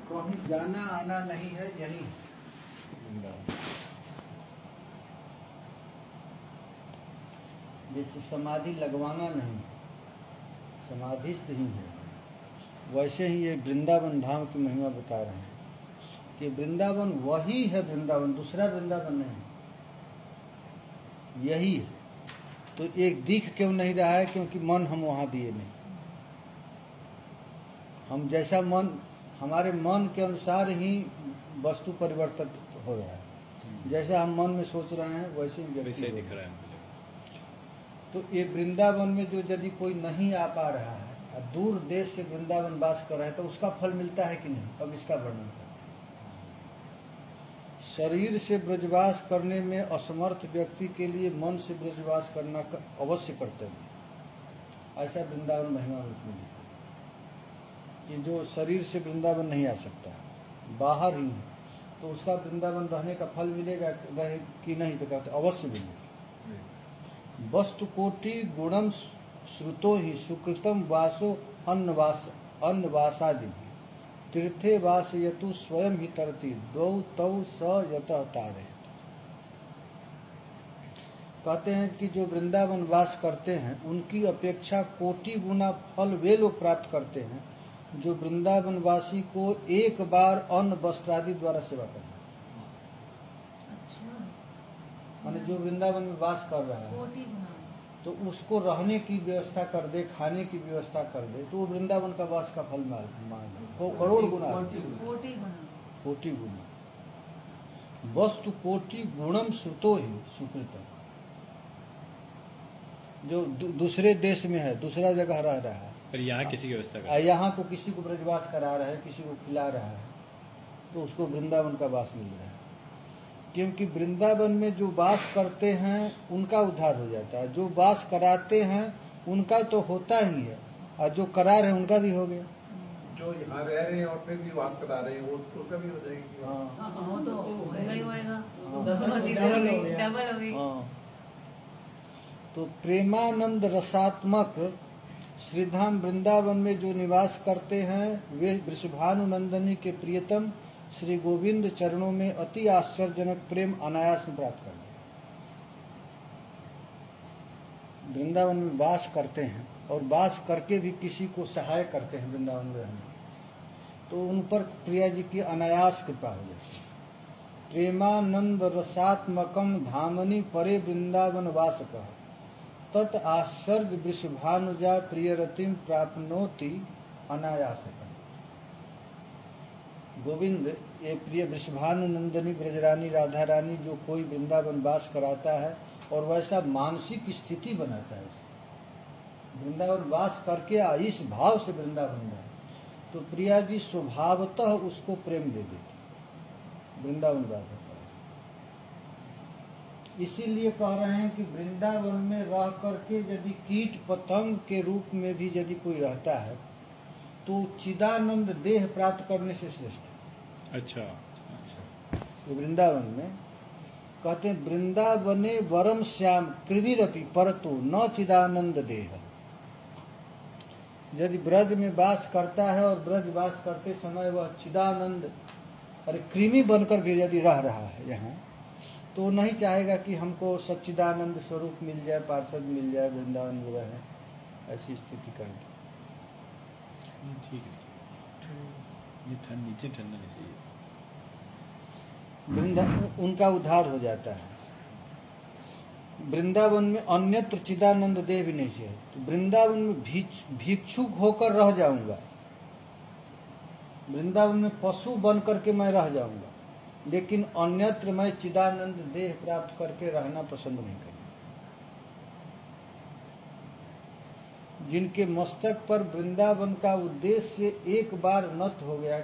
कहीं जाना आना नहीं है, यही जैसे समाधि लगवाना नहीं, समाधिस्थ ही है, वैसे ही ये वृंदावन धाम की महिमा बता रहे हैं कि वृंदावन वही है, वृंदावन दूसरा वृंदावन नहीं, यही है। तो एक दिख क्यों नहीं रहा है? क्योंकि मन हम वहाँ दिए नहीं। हम जैसा मन, हमारे मन के अनुसार ही वस्तु परिवर्तित हो रहा है। जैसा हम मन में सोच रहे हैं वैसे ही वैसे दिख रहा है। तो ये वृंदावन में जो यदि कोई नहीं आ पा रहा है और दूर देश से वृंदावन वास कर रहा है तो उसका फल मिलता है कि नहीं? अब इसका वर्णन करते हैं। शरीर से ब्रजवास करने में असमर्थ व्यक्ति के लिए मन से ब्रजवास करना अवश्य कर्तव्य। ऐसा वृंदावन महिमा में कि जो शरीर से वृंदावन नहीं आ सकता, बाहर ही है, तो उसका वृंदावन रहने का फल मिलेगा रहे कि नहीं? तो कहते अवश्य मिलेगा। वस्तु कोटि गुणम श्रुतो ही सुकृतम वासो अन्नवासादि तीर्थे वास यतु स्वयं ही तरती दौ तौ स यतः तारे। कहते हैं कि जो वृंदावन वास करते हैं उनकी अपेक्षा कोटि गुना फल वे लोग प्राप्त करते हैं जो वृंदावन वासी को एक बार अन्न वस्त्रादि द्वारा सेवा करते हैं। माने जो वृंदावन में वास कर रहा है तो उसको रहने की व्यवस्था कर दे, खाने की व्यवस्था कर दे, तो वो वृंदावन का वास का फल मान करोड़ गुना, कोटि गुना। वस्तु कोटि गुणम श्रुतो ही सुकृतम। जो दूसरे देश में है, दूसरा जगह रह रहा है, पर यहाँ किसी की व्यवस्था कर, यहाँ को किसी को ब्रजवास करा रहा है, किसी को खिला रहा है, तो उसको वृंदावन का वास मिल रहा है। क्योंकि वृंदावन में जो वास करते हैं उनका उद्धार हो जाता है, जो वास कराते हैं उनका तो होता ही है, और जो करा रहे हैं उनका भी हो गया। जो यहाँ रह रहे हैं और फिर भी वास करा रहे हैं वो उसका भी हो जाएगा। वो तो होगा ही होगा, डबल हो गई। तो प्रेमानंद रसात्मक श्रीधाम वृंदावन में जो निवास करते हैं वे वृषभानुनंदनी के प्रियतम श्री गोविंद चरणों में अति आश्चर्यजनक प्रेम अनायास में प्राप्त करते हैं। वृंदावन में वास करते हैं और वास करके भी किसी को सहाय करते हैं वृंदावन में रहने, तो उन पर प्रिया जी की अनायास कृपा हो जाती है। प्रेमानंद रसात्मकम धामनि परे वृंदावन वासकः तत् आश्चर्य वृषभानुजा प्रियरतिम प्राप्नोति अनायासतः। गोविंद ये प्रिय वृषभानुनंदनी ब्रजरानी राधा रानी जो कोई वृंदावन वास कराता है और वैसा मानसिक स्थिति बनाता है, वृंदावन वास करके इस भाव से वृंदावन में, तो प्रिया जी स्वभावतः उसको प्रेम दे देती वृंदावन वास। इसीलिए कह रहे हैं कि वृंदावन में रह करके यदि कीट पतंग के रूप में भी यदि कोई रहता है तो चिदानंद देह प्राप्त करने से श्रेष्ठ। अच्छा, तो वृंदावन में कहते हैं वृंदावने वरम श्याम कृविरपि परतु न चिदानंद देह। यदि ब्रज में वास करता है और ब्रज वास करते समय वह चिदानंद अरे कृमि बनकर भी यदि रह रहा है यहाँ, तो नहीं चाहेगा कि हमको सच्चिदानंद स्वरूप मिल जाए, पार्षद मिल जाए, वृंदावन में रहे, ऐसी स्थिति कर दी। ठीक है, ये ठंड नीचे ठंडा नहीं चाहिए, उनका उद्धार हो जाता है। वृंदावन में अन्यत्र चिदानंद देह भी नहीं चाहिए, तो वृंदावन में भिक्षुक होकर रह जाऊंगा, वृंदावन में पशु बन करके मैं रह जाऊंगा, लेकिन अन्यत्र मैं चिदानंद देह प्राप्त करके रहना पसंद नहीं करूंगा। जिनके मस्तक पर वृंदावन का उद्देश्य एक बार नत हो गया,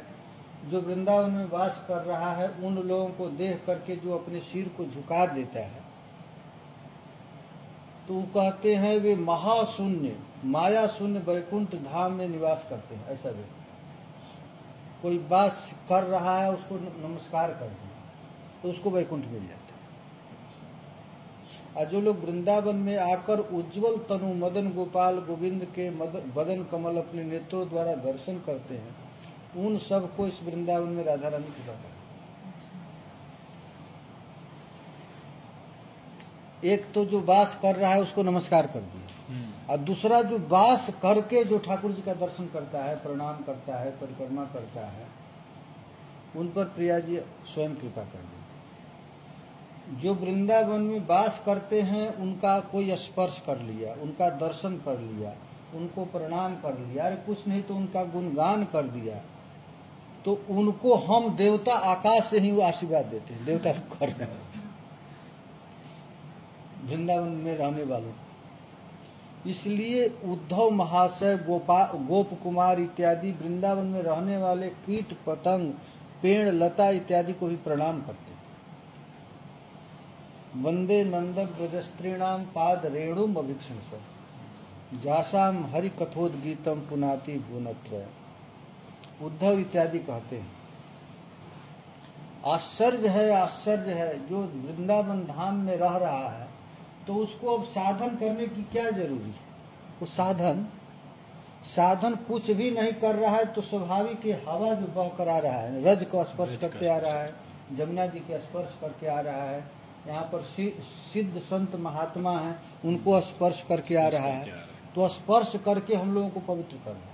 जो वृंदावन में वास कर रहा है उन लोगों को देख करके जो अपने सिर को झुका देता है, तो वो कहते हैं वे महाशून्य माया शून्य वैकुंठ धाम में निवास करते हैं। ऐसा व्यक्ति कोई वास कर रहा है उसको नमस्कार कर दिया तो उसको वैकुंठ मिल जाता है। और जो लोग वृंदावन में आकर उज्जवल तनु मदन गोपाल गोविंद के बदन कमल अपने नेत्रों द्वारा दर्शन करते हैं, उन सब को इस वृंदावन में राधा रानी कृपा करती। एक तो जो वास कर रहा है उसको नमस्कार कर दिया, और दूसरा जो वास करके जो ठाकुर जी का दर्शन करता है, प्रणाम करता है, परिक्रमा करता है, उन पर प्रिया जी स्वयं कृपा कर देते। जो वृंदावन में वास करते हैं उनका कोई स्पर्श कर लिया, उनका दर्शन कर लिया, उनको प्रणाम कर लिया, अरे कुछ नहीं तो उनका गुणगान कर दिया, तो उनको हम देवता आकाश से ही वो आशीर्वाद देते हैं। देवता कर रहे हैं वृंदावन में रहने वालों। इसलिए उद्धव महाशय, गोप कुमार इत्यादि वृंदावन में रहने वाले कीट पतंग, पेड़ लता इत्यादि को भी प्रणाम करते। वंदे नंद ब्रजस्त्रीणाम पाद रेणुम अभिक्षण जासाम हरि कथोद्गीतम पुनाति भुवनत्रय। उद्धव इत्यादि कहते हैं आश्चर्य है, आश्चर्य है, जो वृंदावन धाम में रह रहा है तो उसको अब साधन करने की क्या जरूरी है। वो साधन कुछ भी नहीं कर रहा है तो स्वाभाविक हवा जो बह कर आ रहा है, रज को स्पर्श करते आ रहा है, जमुना जी के स्पर्श करके आ रहा है, यहाँ पर सिद्ध संत महात्मा हैं उनको स्पर्श करके आ रहा है, तो स्पर्श करके हम लोगों को पवित्र कर रहा है।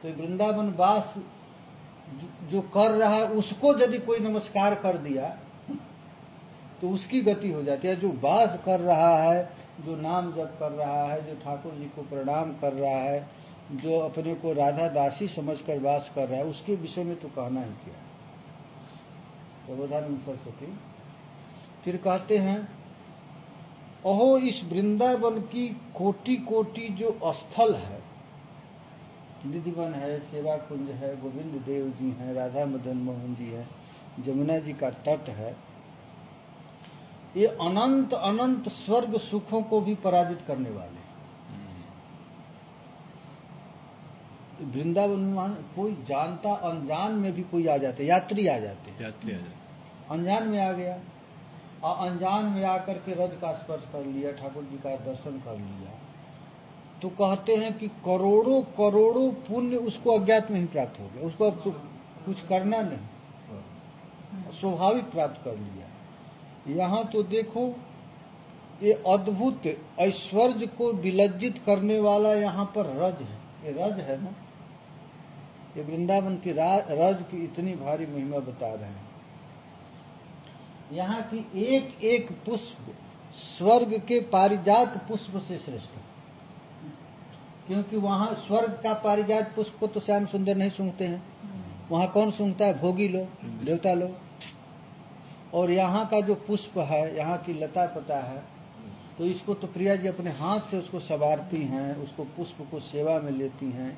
तो वृंदावन वास जो कर रहा है उसको यदि कोई नमस्कार कर दिया तो उसकी गति हो जाती है। जो वास कर रहा है, जो नाम जप कर रहा है, जो ठाकुर जी को प्रणाम कर रहा है, जो अपने को राधा दासी समझकर वास कर रहा है, उसके विषय में तो कहना ही क्या। प्रबोधानंद सरस्वती फिर कहते हैं, अहो इस वृंदावन की कोटि कोटि जो स्थल है, निधिवन है, सेवा कुंज है, गोविंद देव जी हैं, राधा मदन मोहन जी है, जमुना जी का तट है, ये अनंत अनंत स्वर्ग सुखों को भी पराजित करने वाले। वृंदावन में कोई जानता अनजान में भी कोई आ जाते, यात्री आ जाते, अनजान में आ गया और अनजान में आकर के रज का स्पर्श कर लिया, ठाकुर जी का दर्शन कर लिया, तो कहते हैं कि करोड़ों करोड़ों पुण्य उसको अज्ञात में ही प्राप्त हो गया, उसको अब तो कुछ करना नहीं, स्वाभाविक प्राप्त कर लिया। यहाँ तो देखो ये अद्भुत ऐश्वर्य को विलज्जित करने वाला यहाँ पर रज है, ये रज है ना, ये वृंदावन की रज की इतनी भारी महिमा बता रहे हैं। यहाँ की एक एक पुष्प स्वर्ग के पारिजात पुष्प से श्रेष्ठ है, क्योंकि वहाँ स्वर्ग का पारिजात पुष्प को तो श्याम सुंदर नहीं सूंघते हैं, वहाँ कौन सूंघता है, भोगी लोग, देवता लोग। और यहाँ का जो पुष्प है, यहाँ की लता पता है, तो इसको तो प्रिया जी अपने हाथ से उसको संवारती हैं, उसको पुष्प को सेवा में लेती हैं।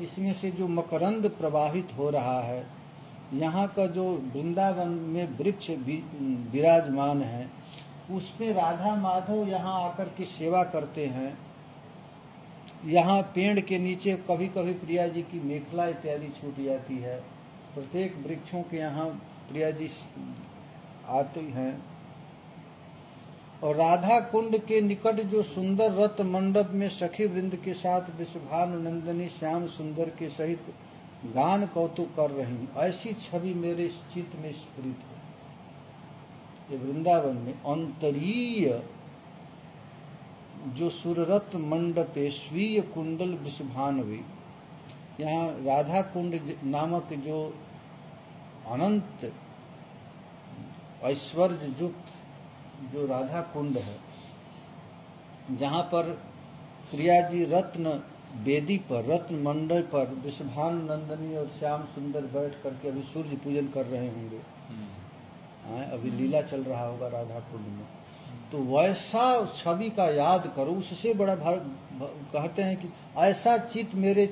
इसमें से जो मकरंद प्रवाहित हो रहा है, यहाँ का जो वृंदावन में वृक्ष विराजमान है, उसमें राधा माधव यहाँ आकर के सेवा करते हैं। यहाँ पेड़ के नीचे कभी कभी प्रिया जी की मेखला इत्यादि छूट जाती है। प्रत्येक वृक्षों के यहाँ प्रिया जी आते हैं। और राधा कुंड के निकट जो सुंदर रत मंडप में सखी वृंद के साथ विश्वभानु नंदनी श्याम सुंदर के सहित गान कौतुक कर रही, ऐसी छवि मेरे चित्त में स्फुरित है। ये वृंदावन में अंतरीय जो सुररत मंडपे स्वीय कुंडल विश्वभानवी, यहाँ राधा कुंड नामक जो अनंत ऐश्वर्य युक्त जो राधा कुंड है, जहाँ पर प्रिया जी रत्न वेदी पर, रत्न मंडल पर विश्वभानु नंदनी और श्याम सुंदर बैठ करके अभी सूर्य पूजन कर रहे होंगे, अभी लीला चल रहा होगा राधा कुंड में, तो वैसा छवि का याद करो। उससे बड़ा कहते हैं कि ऐसा चित्त मेरे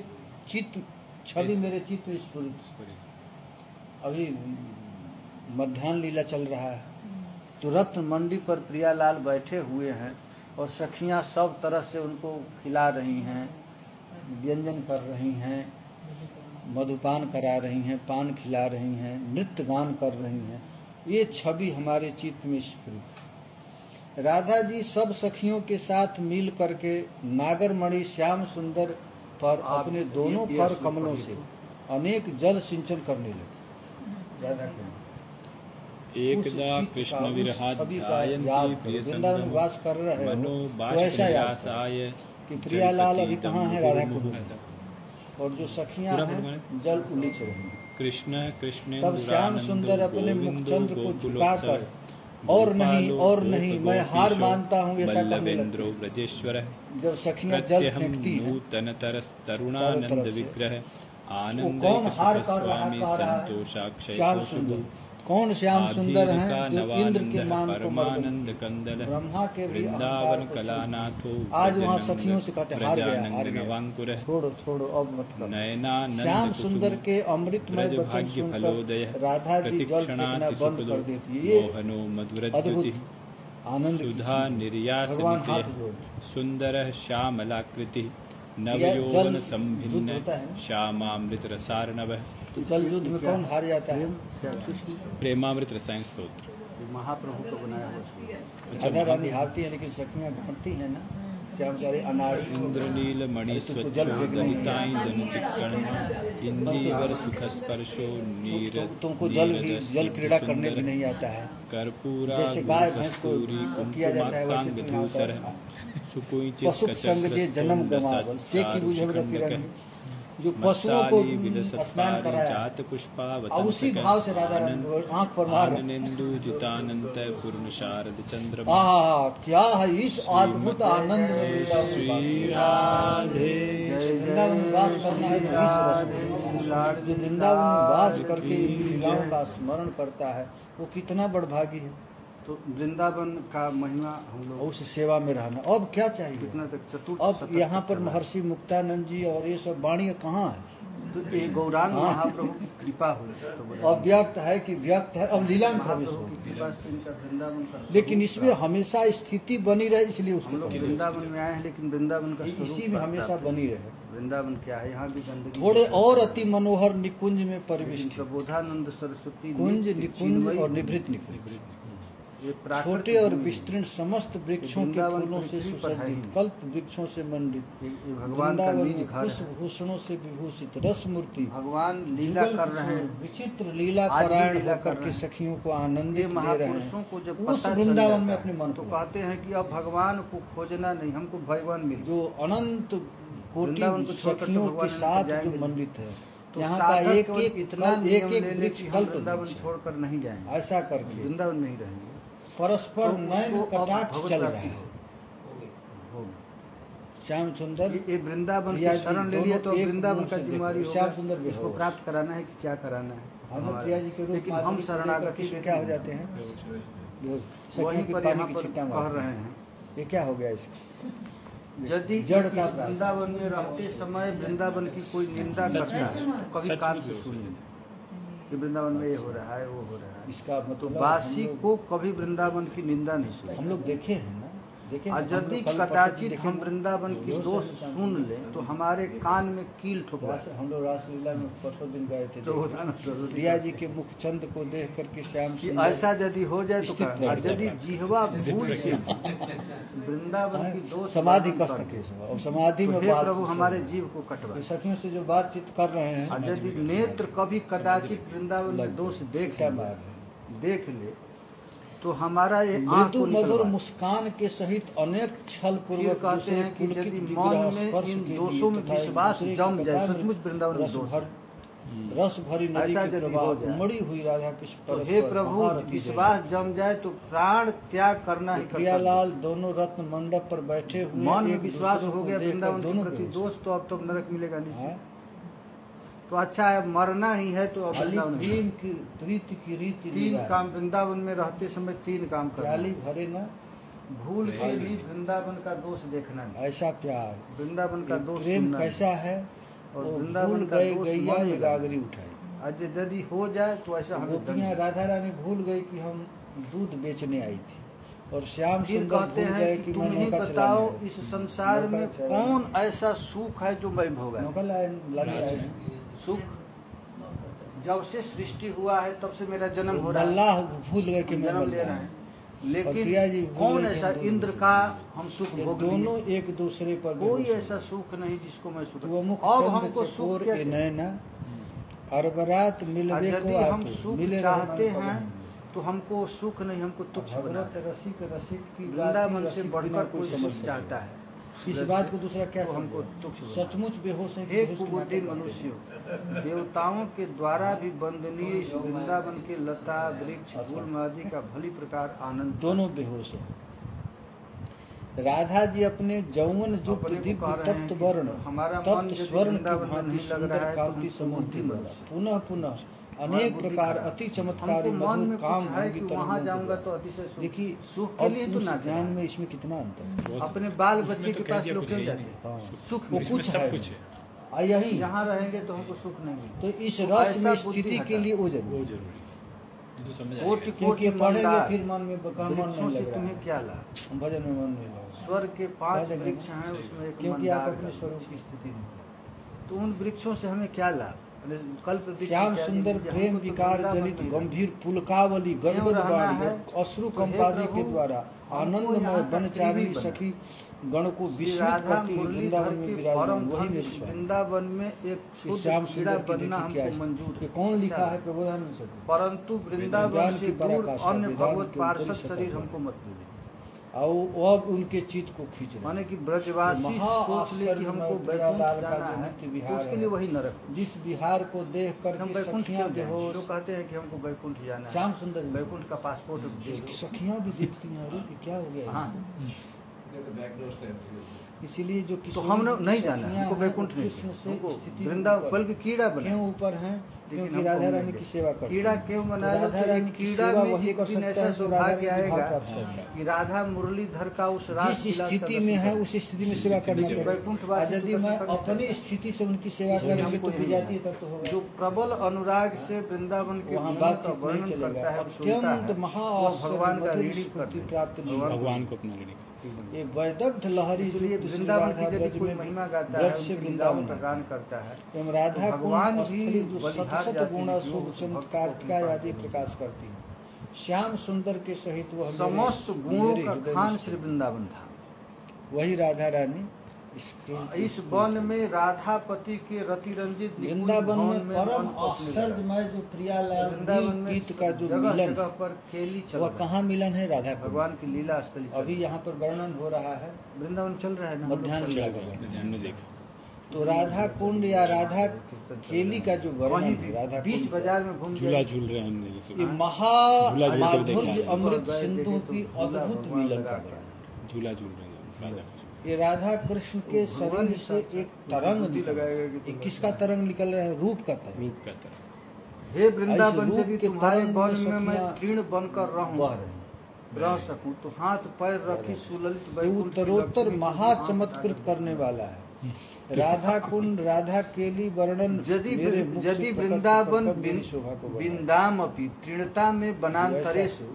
चित्त छवि मेरे चित्त में स्फुरित। अभी मध्याह्न लीला चल रहा है, तो रत्न मंडी पर प्रियालाल बैठे हुए हैं और सखियां सब तरह से उनको खिला रही हैं, व्यंजन कर रही हैं, मधुपान करा रही हैं, पान खिला रही हैं, नृत्य गान कर रही हैं। ये छवि हमारे चित्त में स्फुरित है। राधा जी सब सखियों के साथ मिल करके नागरमणि श्याम सुंदर पर अपने दोनों कर कमलों से अनेक जल सिंचन करने लगे। राधा के एकदा कृष्ण विरहाध्यायन्ति प्रिय वृंदावन वास कर रहे हो मनो तो ऐसा याद बाष्पनिरासाय कि प्रियालाल अभी कहाँ है, राधा को और जो सखियां हैं जल उलीच रही हैं। कृष्ण कृष्ण तब श्याम सुंदर अपने मुखचंद्र को झुकाकर और नहीं मैं हार मानता हूँ ऐसा कहने लगते। ब्रजेश्वर जब सखियां जल फेंकती हैं नूतन तरुणानंद विग्रह आनंद कौन हार कर स्वामी रहा है? संतोषाक्षय श्याम सुंदर। कौन श्याम सुंदर हैं जो इंद्र के मान को परमानंद कंदल ब्रह्मा के भी वृंदावन कलानाथो आज वहाँ सखियों से कहते हार गया नवांकुर छोड़ो अब मत करो। नयनानंद श्याम सुंदर के अमृतमय ब्रज वचन भाग्य सुनकर फलोदय राधा जी जल फेंकना बंद कर देती है। ये मोहनो मधुरद्युति अद्भुत आनंद की सुधा चीज़ है। निर्यास भगवान हाथ नित्य जोड़ सुंदर श्यामलाकृति जल नवयौवन युद्ध संभिन्न होता है। श्यामामृत रसार्णव तो जल युद्ध में कौन हार जाता है? प्रेमामृत रसायन स्तोत्र। महाप्रभु को बनाया हुआ राधा रानी हारती है लेकिन सखियां ढांटती है ना। श्यामचारी अनाड़ी इंद्रनील मणि स्वच्छो दहिताइंदन चिक्कण इंदीवर सुख स्पर्शो नीर तुमको जल क्रीड़ा करने भी नहीं आता है। कर्पूरा जैसे गाय भैंस को कस्तूरी किया जाता है वैसे कुंकुमांग तुम धूसर यहाँ सुकुंचित पशु संग जे जन्म गवावल से की बुझे रति रंग जो पशुओं को स्नान कराया जात पुष्पावतंसक और उसी भाव से राधा रानी आंख पर मार आनंदु जितानंत पूर्ण शारद चंद्र क्या है इस अद्भुत आनंद में श्री राधे वृंदावन में वास करना है तो इस रस में जो वृंदावन में वास करके लीलाओं का स्मरण करता है वो कितना बड़भागी है। तो वृंदावन का महिमा हम लोग उस सेवा में रहना अब क्या चाहिए? कितना तक चतुर्थ अब शतक यहाँ पर चला। महर्षि मुक्तानंद जी और ये सब वाणी कहाँ है? तो ये गौरांग महाप्रभु की कृपा हुई तो बोला। अब व्यक्त है कि व्यक्त है अब लीला में प्रवेश महाप्रभु की हो। कृपा से इनका वृंदावन का लेकिन स्वरूप इसमें रहा। हमेशा स्थिति बनी रहे इसलिए हम उसको लोग चाहिए। वृंदावन में आए हैं लेकिन वृंदावन का स्वरूप इसी में हमेशा प्राप्त है। बनी रहे। वृंदावन क्या है यहाँ भी गंदगी थोड़े और अति मनोहर निकुंज में प्रविष्ट है। प्रबोधानंद सरस्वती कुंज नित्य निकुंज चिन्मयी और निभृत निकुंज ये छोटे प्राकृतिक और भूमि है। विस्तृत समस्त वृक्षों के वृंदावन फूलों से पृथ्वी पर है सुसज्जित ही। कल्प वृक्षों से मंडित ये भगवान का वृंदावन निज में घर पुष्प है। भूषणों से विभूषित रस मूर्ति भगवान लीला कर रहे हैं। विचित्र लीला आज भी परायण लीला होकर कर के रहे हैं। सखियों को ये आनंदित ले रहे महापुरुषों हैं। को जब उस पता चल वृंदावन में जाता अपने है, मन तो को कहते हैं कि अब भगवान को खोजना नहीं हमको भगवान मिल जो अनंत वृंदावन कोटि को छोड़कर तो सखियों के भगवान साथ जाएंगे जो नहीं। मंडित है तो यहाँ का साधक एक केवल एक इतना एक नियम एक ले ले वृक्ष कि हम कल्प वृंदावन वृक्ष है। छोड़कर नहीं जाएंगे ऐसा करके वृंदावन में ही रहेंगे परस्पर तो नयन उसको अब कटाक्ष भगवत चल रहा प्राप्ति है। होगी। श्याम सुंदर ये वृंदावन प्रिया की जी शरण ले लिए तो दोनों एक वृंदावन रूप का से जिम्मेवारी देखो। होगा श्याम सुंदर भी इसको होगा। प्राप्त कराना है कि क्या कराना है हम हमारा। प्रिया जी के रूप लेकिन में हम आदमी को शरणागति देखकर में क्या हो जाते हैं जो सखियों वहीं के पर पानी यहाँ की पर छिट्टा कह मारते रहे हैं। हैं ये क्या हो गया इसको? यदि जड़ इस का प्राप्त। वृंदावन में रहते समय वृंदावन की कोई निंदा करता है तो कभी कान से सुनिए कि वृंदावन में ये हो रहा है वो हो रहा है इसका तो मतलब वासी को कभी वृंदावन की निंदा नहीं सुनी हम लोग देखे हैं ना देखे और यदि कदाचित हम वृंदावन की दोष सुन लें तो हमारे कान में कील ठुकरा हम लोग रासलीला में परसों दिन गए थे तो होता ना जरूर प्रिया जी के मुखचंद को देख करके श्याम कि सुंदर ऐसा यदि हो जाए तो स्थित क्या? और रहता यदि जिहवा भूल से वृंदावन की दोष समाधि वर्णन कष्ट कर केस हुआ और समाधि तो में हे बात प्रभु हमारे जीव को कटवा ये सखियों से जो बातचीत कर रहे हैं और यदि नेत्र कभी कदाचित वृंदावन में दोष देख क्या ले मार रहे देख ले तो हमारा ये आंख मृदु को मधुर निकलवा। मुस्कान के सहित अनेक छल फिर पूर्वक कहते हैं कि दूसरे यदि पुलकित मन विग्रह में स्पर्श इन के लिए दोषों में तथा विश्वास दूसरे जम की जाए, कथा में सचमुच वृंदावन में रस दोष भर रस भरी नदी ऐसा के यदि प्रवाह हो जाए, उमड़ी हुई राधा कृष्ण तो परस्पर हे प्रभु महारथी विश्वास जम जाए तो प्राण त्याग करना ही कर्तव्य। प्रियालाल दोनों रत्न मंडप पर बैठे हुए मन में एक विश्वास दूसरे हो को गया देखकर वृंदावन के दोनों प्रति बेहोश। दोष तो अब तो नरक मिलेगा नहीं हाँ? तो अच्छा है मरना ही है तो अब खाली वृंदावन में। प्रेम की प्रीति की रीति तीन निभाए। काम वृंदावन में रहते समय तीन काम प्याली करना भरे ना भूल के भी वृंदावन का दोष देखना नहीं ऐसा प्यार वृंदावन का दोष प्रेम सुनना नहीं। कैसा है और वो वृंदावन भूल का गए दोष गैया मन में ये लगा। गागरी उठाई आज यदि हो जाए तो ऐसा हमें दंड गोपियां राधा रानी भूल गई कि हम दूध बेचने आई थी और श्याम फिर सुंदर कहते भूल हैं गए कि कि तुम मैं ही नौका बताओ चलाने इस संसार में नौका चलाने। कौन ऐसा सुख है जो मैं भोगा नौका लाने आए हैं। सुख जब से सृष्टि हुआ है तब से मेरा जन्म हो रहा है अल्लाह भूल गए कि मैं जन्म ले मल्लाह रहे हूं। हैं लेकिन प्रिया जी कौन बोले कि ऐसा हम इंद्र का हम सुख ये भोग दोनों लिए? एक दूसरे पर कोई बेहोश ऐसा सुख नहीं जिसको मैं सुख। वो मुख अब चंद हमको चकोर सुख क्या ए चाहिए? नैना अरबरात और मिलवे यदि को हम आतुर, सुख मिले चाहते रहमान हैं पवन। तो हमको सुख नहीं, हमको तुच्छ बना भगवत रसिक रसिक की वृंदावन गाती से रसिक बढ़कर बिना कोई समझ सुख सके। चाहता है। इस बात को दूसरा क्या तो हमको समझे? तुच्छ बना। सचमुच बेहोश है कि हे बेहोश की कुबुद्धि नाटक मनुष्य, देवताओं के द्वारा भी वंदनीय इस वृंदावन के लता वृक्ष गुल्म आदि का भली प्रकार आनंद दोनों बेहोश है। राधा जी अपने जौवन युक्त अपने को दिव्य कह रहे हैं तप्त कि वर्ण हमारा मन तप्त यदि स्वर्ण की वृंदावन में भांति नहीं लग सुंदर रहा है तो कांति हमको समुद्री बुद्धि बना। मन से। पुनः पुनः अनेक प्रकार अति चमत्कारी हमको मन मधुर में काम कुछ है भंगी कि वहाँ तरंगों जाऊंगा के तो अतिशय सुख। देखिए सुख के लिए तो उस ना ज्ञान में इसमें कितना अंतर है। बहुत- अपने बाल उसमें बच्चे तो के कह पास दिया लोग कुछ क्यों है ही जाते नहीं। हैं? हाँ। सुख वो मिले। कुछ सब है कुछ है। यही यहाँ रहेंगे तो हमको सुख नहीं मिलेगा। तो इस तो रस ऐसा में बुद्धि स्थिति के हटा। लिए वो वो जरूरी है। जरूरी ये तो समझ कोटि आएगा। क्योंकि ये कोटि पढ़ेंगे मंदार फिर मन में कहाँ मन वृक्षों नहीं से लग रहा तुम्हें है। क्या लाभ? भजन में मन नहीं लग रहा स्वर्ग के 5 बात है वृक्ष कि- हैं, उसमें एक क्योंकि आप मंदार अपने का स्वरूप वृक्ष। की स्थिति में तो उन वृक्षों से हमें क्या लाभ? कल्प वृक्ष श्याम क्या सुंदर दीजिए? प्रेम हमको तो विकार वृंदावन जनित में गंभीर पुलकावली क्यों गदगद रहना वाणी है? और अश्रु तो हे कंपादी के प्रभु, द्वारा हमको आनंदमय यहाँ का बनचारिणी त्रिवी सखी गण को श्री विस्मित राधा करती हुई मुरलीधर वृंदावन में के विराजमान परम वही धन मेरे स्वामी। वृंदावन में एक इस शुद्ध श्याम कीड़ा सुंदर की बनना देखिए क्या हमको है। मंजूर ये है। कौन लिखा अच्छा। है प्रबोधानंद से? परंतु वृंदावन ज्ञान से की दूर पराकाष्ठा, अन्य वेदांत भगवत के पार्षद ऊपरी शरीर सतह हमको मत मिले। और वो अब उनके चित्त को खींच रहे माने हैं। कि ब्रजवासी महा सोच ले कि आश्चर्य हमको में वैकुंठ प्रियालाल का जाना जो है नित्य तो विहार उसके है। लिए वही नरक। जिस बिहार को देख हम करके वैकुंठ सखियां क्यों जाएं? बेहोश जो कहते हैं कि हमको वैकुंठ जाना है। श्याम सुंदर वैकुंठ का पासपोर्ट दे दो। सखियां भी देखती हैं अरे ये क्या हो गया हाँ, ये तो बैकडोर से entry होती है। इसीलिए जो तो किशोरी हम की नहीं जाना, सखियां हमको हैं, वैकुंठ वो नहीं कृष्ण से हमको स्थिति वृंदावन ऊपर बल्कि कीड़ा बना। क्यों ऊपर हैं? लेकिन क्योंकि हमको राधा मिल रानी गया। की सेवा करते कीड़ा हैं। क्यों बना? राधा जबकि रानी एक की कीड़ा सेवा में वही एक कर दिन सकता ऐसा है जो राधा सौभाग्य रानी भाव आएगा प्राप्त करें। कि राधा मुरलीधर का उस रास जिस विलास का स्थिति दर्शन में है करें। उस स्थिति में सेवा करना सेवा पड़ेगा। वैकुंठवासी और यदि को मैं दर्शन करना अपनी पड़ेगा। स्थिति से उनकी सेवा इसलिए करने में हमको तो नहीं जाती है जाना। तब तो होगा। जो प्रबल अनुराग से वृंदावन के वहाँ गुणों बातचीत का नहीं वर्णन चलेगा। करता है, सुनता अत्यंत है, महा वो आश्चर्य भगवान का मधुर ऋणी स्फूर्ति कर प्राप्त नहीं होगा। भगवान को अपना लेने ये वैदग्ध लहरी इसलिए युक्त श्री वृंदावन राधा की यदि ब्रज कोई में महिमा गाता है, ब्रज से उनकी लीलाओं वृंदावन का है। गान करता है, एवं राधा तो भगवान कुंड भी स्थली जो बलिहार सत जाति गुणा की शुभ जो चमत्कार भक्त को का कृपा आदि प्रकाश करती है। श्याम सुंदर के सहित वह समस्त मेरे गुणों का हृदय खान में श्री वृंदावन था। वही राधा रानी इस वन में राधापति के रति रंजित निकुंज वृंदावन भवन में परम मन पत्नी लगा। आश्चर्यमय जो प्रियालाल वृंदावन में गीत का जो जगह मिलन जगह पर खेली चल वह रहा है। कहाँ मिलन है? राधा कुंड। भगवान की लीला स्थली चल अभी रही है। यहाँ पर वर्णन हो रहा है वृंदावन चल रहा है ना, हम लोग मध्याह्न चल लीला रहे हैं। का। ध्यान में देखा तो राधा कुंड या राधा केली का जो वर्णन वहीं है राधा बीच कुंड का, बाजार में घूम झूला जाए। झूल रहे हैं हमने ये जैसे महा झूला झूल कर माधुर्य देखा है। अमृत गए सिंधु देखे तो की झूला अद्भुत भगवान मिलन लगा का कर। वर्णन। झूला झूल रहे हैं राधा ये राधा कृष्ण के भगवान शरीर ही से साथ एक साथ तरंग बुद्धि निकल लगाएगा कि ये तुम किसका तरंग निकल रहा है? रूप का तरंग। रूप का तरह हे वृंदावन ऐसे यदि रूप के तुम्हारे तरंग वन में में मैं सखियां तृण बनकर बह रहूं रही रह सकूं तो हाथ पैर रखी सुललित ये वैकुंठ की उत्तरोत्तर लक्ष्मी महा की चमत्कृत आंख करने वाला है। राधा कुंड राधा केली वर्णन यदि मेरे मुख से यदि प्रकट वृंदावन होकर मेरी शोभा को बढ़ाए। वृंदाम अपि तृणता में बनांतरेषु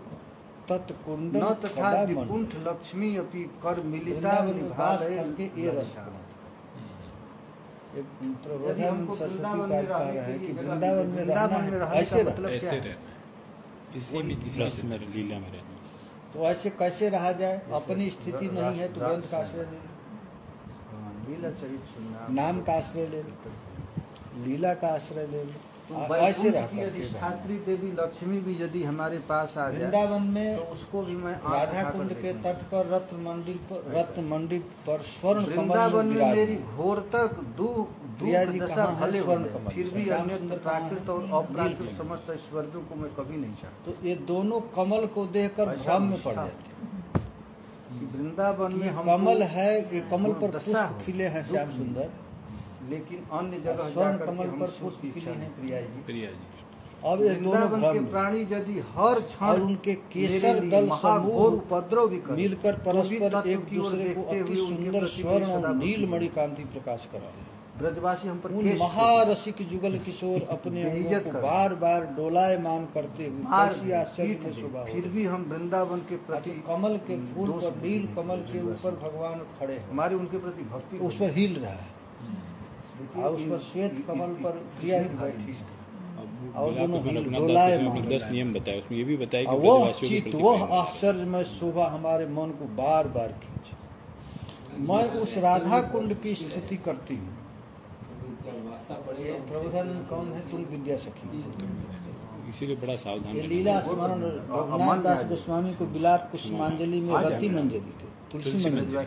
तत्कुंड न तथा विकुंठ लक्ष्मी अपि कर मिलिता वृंदावन में वास करके ये रस निभावे। प्रबोधानंद हमको सरस्वती वृंदावन पाद में कह रहने रहे हैं के कि लिए वृंदावन में वृंदावन रहना में है रहने ऐसे का रहना। मतलब ऐसे क्या है? रहना इसी रस में लीला में रहना तो ऐसे कैसे रहा जाए? अपनी स्थिति नहीं है तो रास- ग्रंथ का आश्रय ले लो, हाँ, लीला चरित सुनना नाम का आश्रय ले लो, लीला का आश्रय ले लो, तो ऐसे वैकुंठ रह की करके अधिष्ठात्री देवी लक्ष्मी भी यदि हमारे पास आ जाए वृंदावन तो में उसको भी मैं आंख राधा उठाकर कुंड के देखूंगा। तट पर रत्न मंडित पर स्वर्ण कमल वृंदावन में विराज मेरी है। घोर तक प्रिया दुख जी दशा कहाँ है? भले हो स्वर्ण जाए, कमल। फिर भी श्याम अन्य सुंदर प्राकृत और कहाँ है? अप्राकृत नीलकंठ। समस्त ऐश्वर्यों को मैं कभी नहीं चाहता। तो ये दोनों कमल को देखकर ऐसा भ्रम में पड़ निष्ठा जाते कि वृंदावन में हैं। हम कमल है, ये कमल पर दुर्दशा पुष्प हो, खिले हैं श्याम दुख सुंदर, लेकिन अन्य जगह स्वर्ण जाकर के कमल हम पर सुख पुष्प की खिले इच्छा हैं नहीं। प्रिया जी। प्रिया जी अब ये दोनों वृंदावन भ्रम के में। प्राणी यदि हर क्षण और उनके केसर मेरे लिए दल महाघोर समूह उपद्रव भी करें, मिलकर तो भी परस्पर तत्व एक की ओर दूसरे को देखते अति हुए उनके सुंदर प्रति स्वर्ण सदा और भक्ति नील करें। मणि कांति प्रकाश कर रहे हैं। ब्रजवासी हम पर उन केस महारसिक जुगल किशोर अपने अंगों बेइज्जत को कर बार बार डोलायमान करते हुए मार कैसी आश्चर्य पीट में दे, शोभा हो फिर रही भी हम वृंदावन के है। प्रति अच्छा, कमल के फूल दोष पर नील बुद्धि कमल के नहीं, ऊपर भगवान खड़े हैं, हमारी उनके प्रति भक्ति तो उस पर हिल रहा है देखिए, और उस पर श्वेत इन- कमल इन- पर प्रिया जी इसमें बैठी भारी है। और दोनों उसमें रघुनाथ डोलाए दास उसमें मान 10 नियम बताए, उसमें ये भी बताया कि और वह ब्रजवासियों के चित्त, प्रति वह प्रेम। आश्चर्यमय शोभा हमारे मन को बार बार खींचे। मैं उस राधा कुंड की स्तुति करती हूँ। प्रबोधानंद कौन है? तुम विद्या सखी। इसीलिए बड़ा सावधान ये रहना। लीला स्मरण रघुनाथ दास गोस्वामी को बिलाप पुष्पांजलि में रति मंजरी के तुलसी मंजरी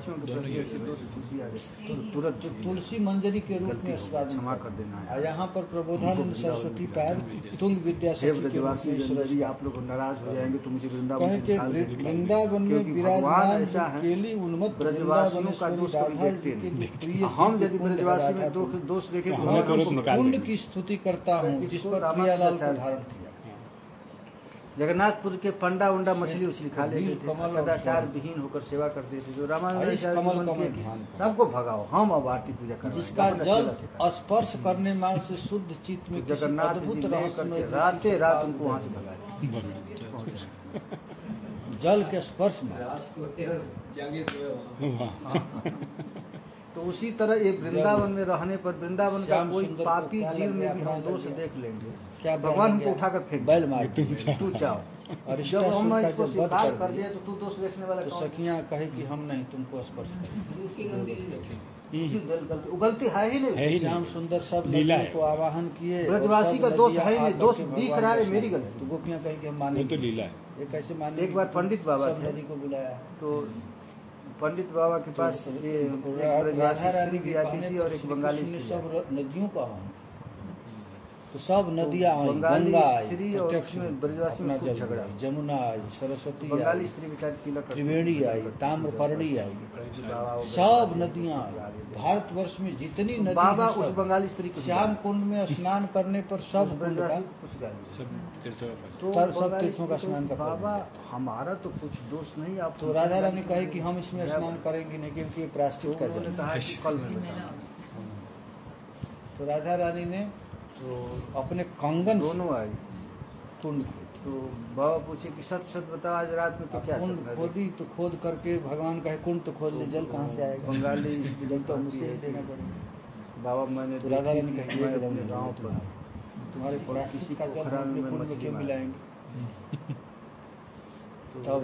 तुरंत तुलसी मंजरी के रूप में क्षमा कर देना है। यहाँ पर प्रबोधानंद सरस्वती पैर तुंग विद्या सखी आप लोग नाराज हो जाएंगे तो मुझे वृंदावन के वृंदावन में विराजमान केली उन्मत्त वृंदावन का दोष राधा जी के प्रिय हम यदि ब्रजवासी में दोष देखें तो मैं कुंड की स्तुति करता हूँ जिस पर प्रियालाल को धारण किया। जगन्नाथपुर के पंडा उंडा मछली उछली खा लेते थे, सदाचार विहीन होकर सेवा करते थे। जो रामानंद सबको भगाओ, हम अब आरती पूजा करें। जिसका जल स्पर्श करने मात्र से शुद्ध चित्त में जगन्नाथ अद्भुत रहस्यमय राते रात उनको वहाँ से भगाए जल के स्पर्श में। तो उसी तरह एक वृंदावन में रहने पर वृंदावन का कोई पापी जीव में भी हम दोष देख लेंगे, क्या भगवान को उठाकर फेंक बैल मार तू चाहो। और जब हम इसको स्वीकार कर दिए तो तू दोष देखने वाला तो सखियां कहे कि हम नहीं तुमको स्पर्श करें। गलती है ही नहीं। श्याम सुंदर सब लीला को आवाहन किए, ब्रजवासी का दोष है ही नहीं, दोष दिख रहा है मेरी गलती। तो गोपियां कहे कि हम माने तो लीला है। ये कैसे माने? एक बार पंडित बाबा नदी को बुलाया तो पंडित बाबा के पास ये राधा रानी भी आती थी और एक बंगाली सब नदियों का आह्वान, तो सब नदियां आई, गंगा आई, प्रत्यक्ष में ब्रजवासी में खूब झगड़ा, जमुना आई, सरस्वती बंगाली स्त्री त्रिवेणी आई, ताम्रपर्णी आई, सब नदियां आई। भारतवर्ष में जितनी नदी बाबा उस बंगाली स्त्री को श्याम कुंड में स्नान करने पर सब सब तीर्थों का स्नान कर बाबा हमारा तो कुछ दोष नहीं। आप तो राधा रानी कहे कि हम इसमें स्नान करेंगे नहीं क्योंकि ये प्रायश्चित का जल है। तो राधा रानी ने तो अपने कंगन दोनों आई कुंड, तो बाबा पूछे कि सच सच बताओ आज रात में तो क्या कुंड खोदी? तो खोद करके भगवान कहे कुंड तो खोद ले, जल कहाँ से आएगा? बंगाली जल तो मुझे देना पड़ेगा। बाबा मैंने तो राधा रानी कही अपने गाँव पर तुम्हारे प्रायश्चित का जल क्यों मिलाएंगे? तब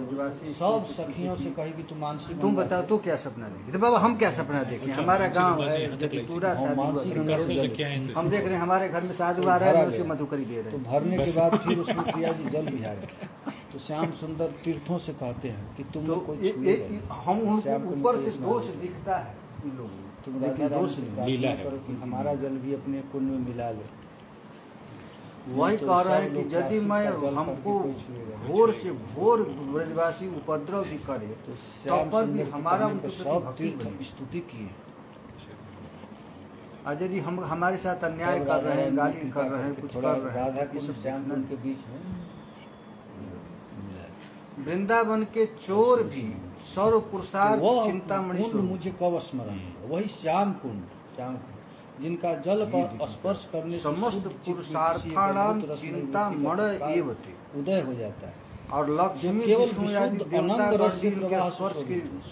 सब सखियों से कही कि तुम मानसिक तुम बताओ तो क्या सपना देखे? तो बाबा हम क्या सपना देखें? हमारा गांव है पूरा हम देख रहे हैं, हमारे घर में साधु आ रहा है, उसके मधुकरी दे रहे हैं। तो भरने के बाद फिर उसमें प्रिया जी जल बिहार। तो श्याम सुंदर तीर्थों से कहते हैं कि तुम हम उनको ऊपर से दोष दिखता है इन लोगों, तुम दोष नहीं, हमारा जल भी अपने कुंड में मिला ले। वही कह रहा है कि यदि मैं हमको घोर से घोर ब्रजवासी उपद्रव भी करे तो पर भी हमारा उनके प्रति स्तुति किए। और यदि हम हमारे साथ अन्याय कर रहे हैं, गाली कर रहे हैं, कुछ कर रहे हैं, राधा की श्याम के बीच है। वृंदावन के चोर भी सर्व पुरुषार्थ चिंतामणि मुझे कब स्मरण, वही श्याम कुंड, श्याम जिनका जल का स्पर्श करने समस्त पुरुषार्थानाम चिंतामण एवते उदय हो जाता है। और लक्ष्मी केवल अनंत रस प्रवाह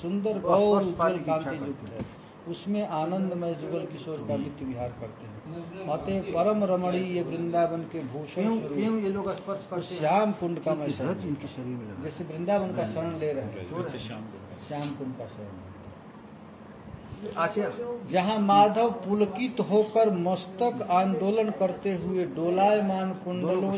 सुंदर गौर उज्ज्वल कांति युक्त है, उसमें आनंदमय जुगल किशोर का नित्य विहार करते हैं। अतः परम रमणीय वृंदावन के भूषण क्यों ये लोग स्पर्श करते हैं? श्याम कुंड का मैं इनके शरीर में जैसे वृंदावन का शरण ले रहे हैं, श्याम कुंड का शरण। अच्छा, जहाँ माधव पुलकित होकर मस्तक आंदोलन करते हुए डोलायमान कुंडलों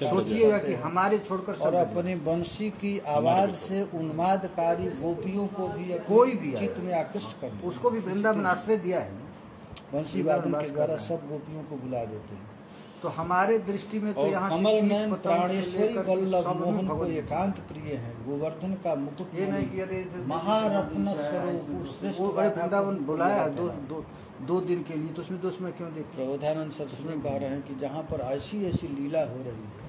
सोचिएगा कि हमारे छोड़कर और अपने बंशी की आवाज से उन्मादकारी गोपियों को भी कोई भी चित्त में आकृष्ट कर, उसको भी वृंदावन आश्रय दिया है। बंशी वादन के द्वारा सब गोपियों को बुला देते हैं। तो हमारे दृष्टि में तो यहाँ कमल नयन प्राणेश्वरी वल्लभ मोहन को एकांत प्रिय है। गोवर्धन का मुकुट ये नहीं कि महारत्न स्वरूप श्रेष्ठ वृंदावन बुलाया दो दिन के लिए, तो उसमें दोष में क्यों देख? प्रबोधानंद सरस्वती कह रहे हैं कि जहाँ पर ऐसी ऐसी लीला हो रही है,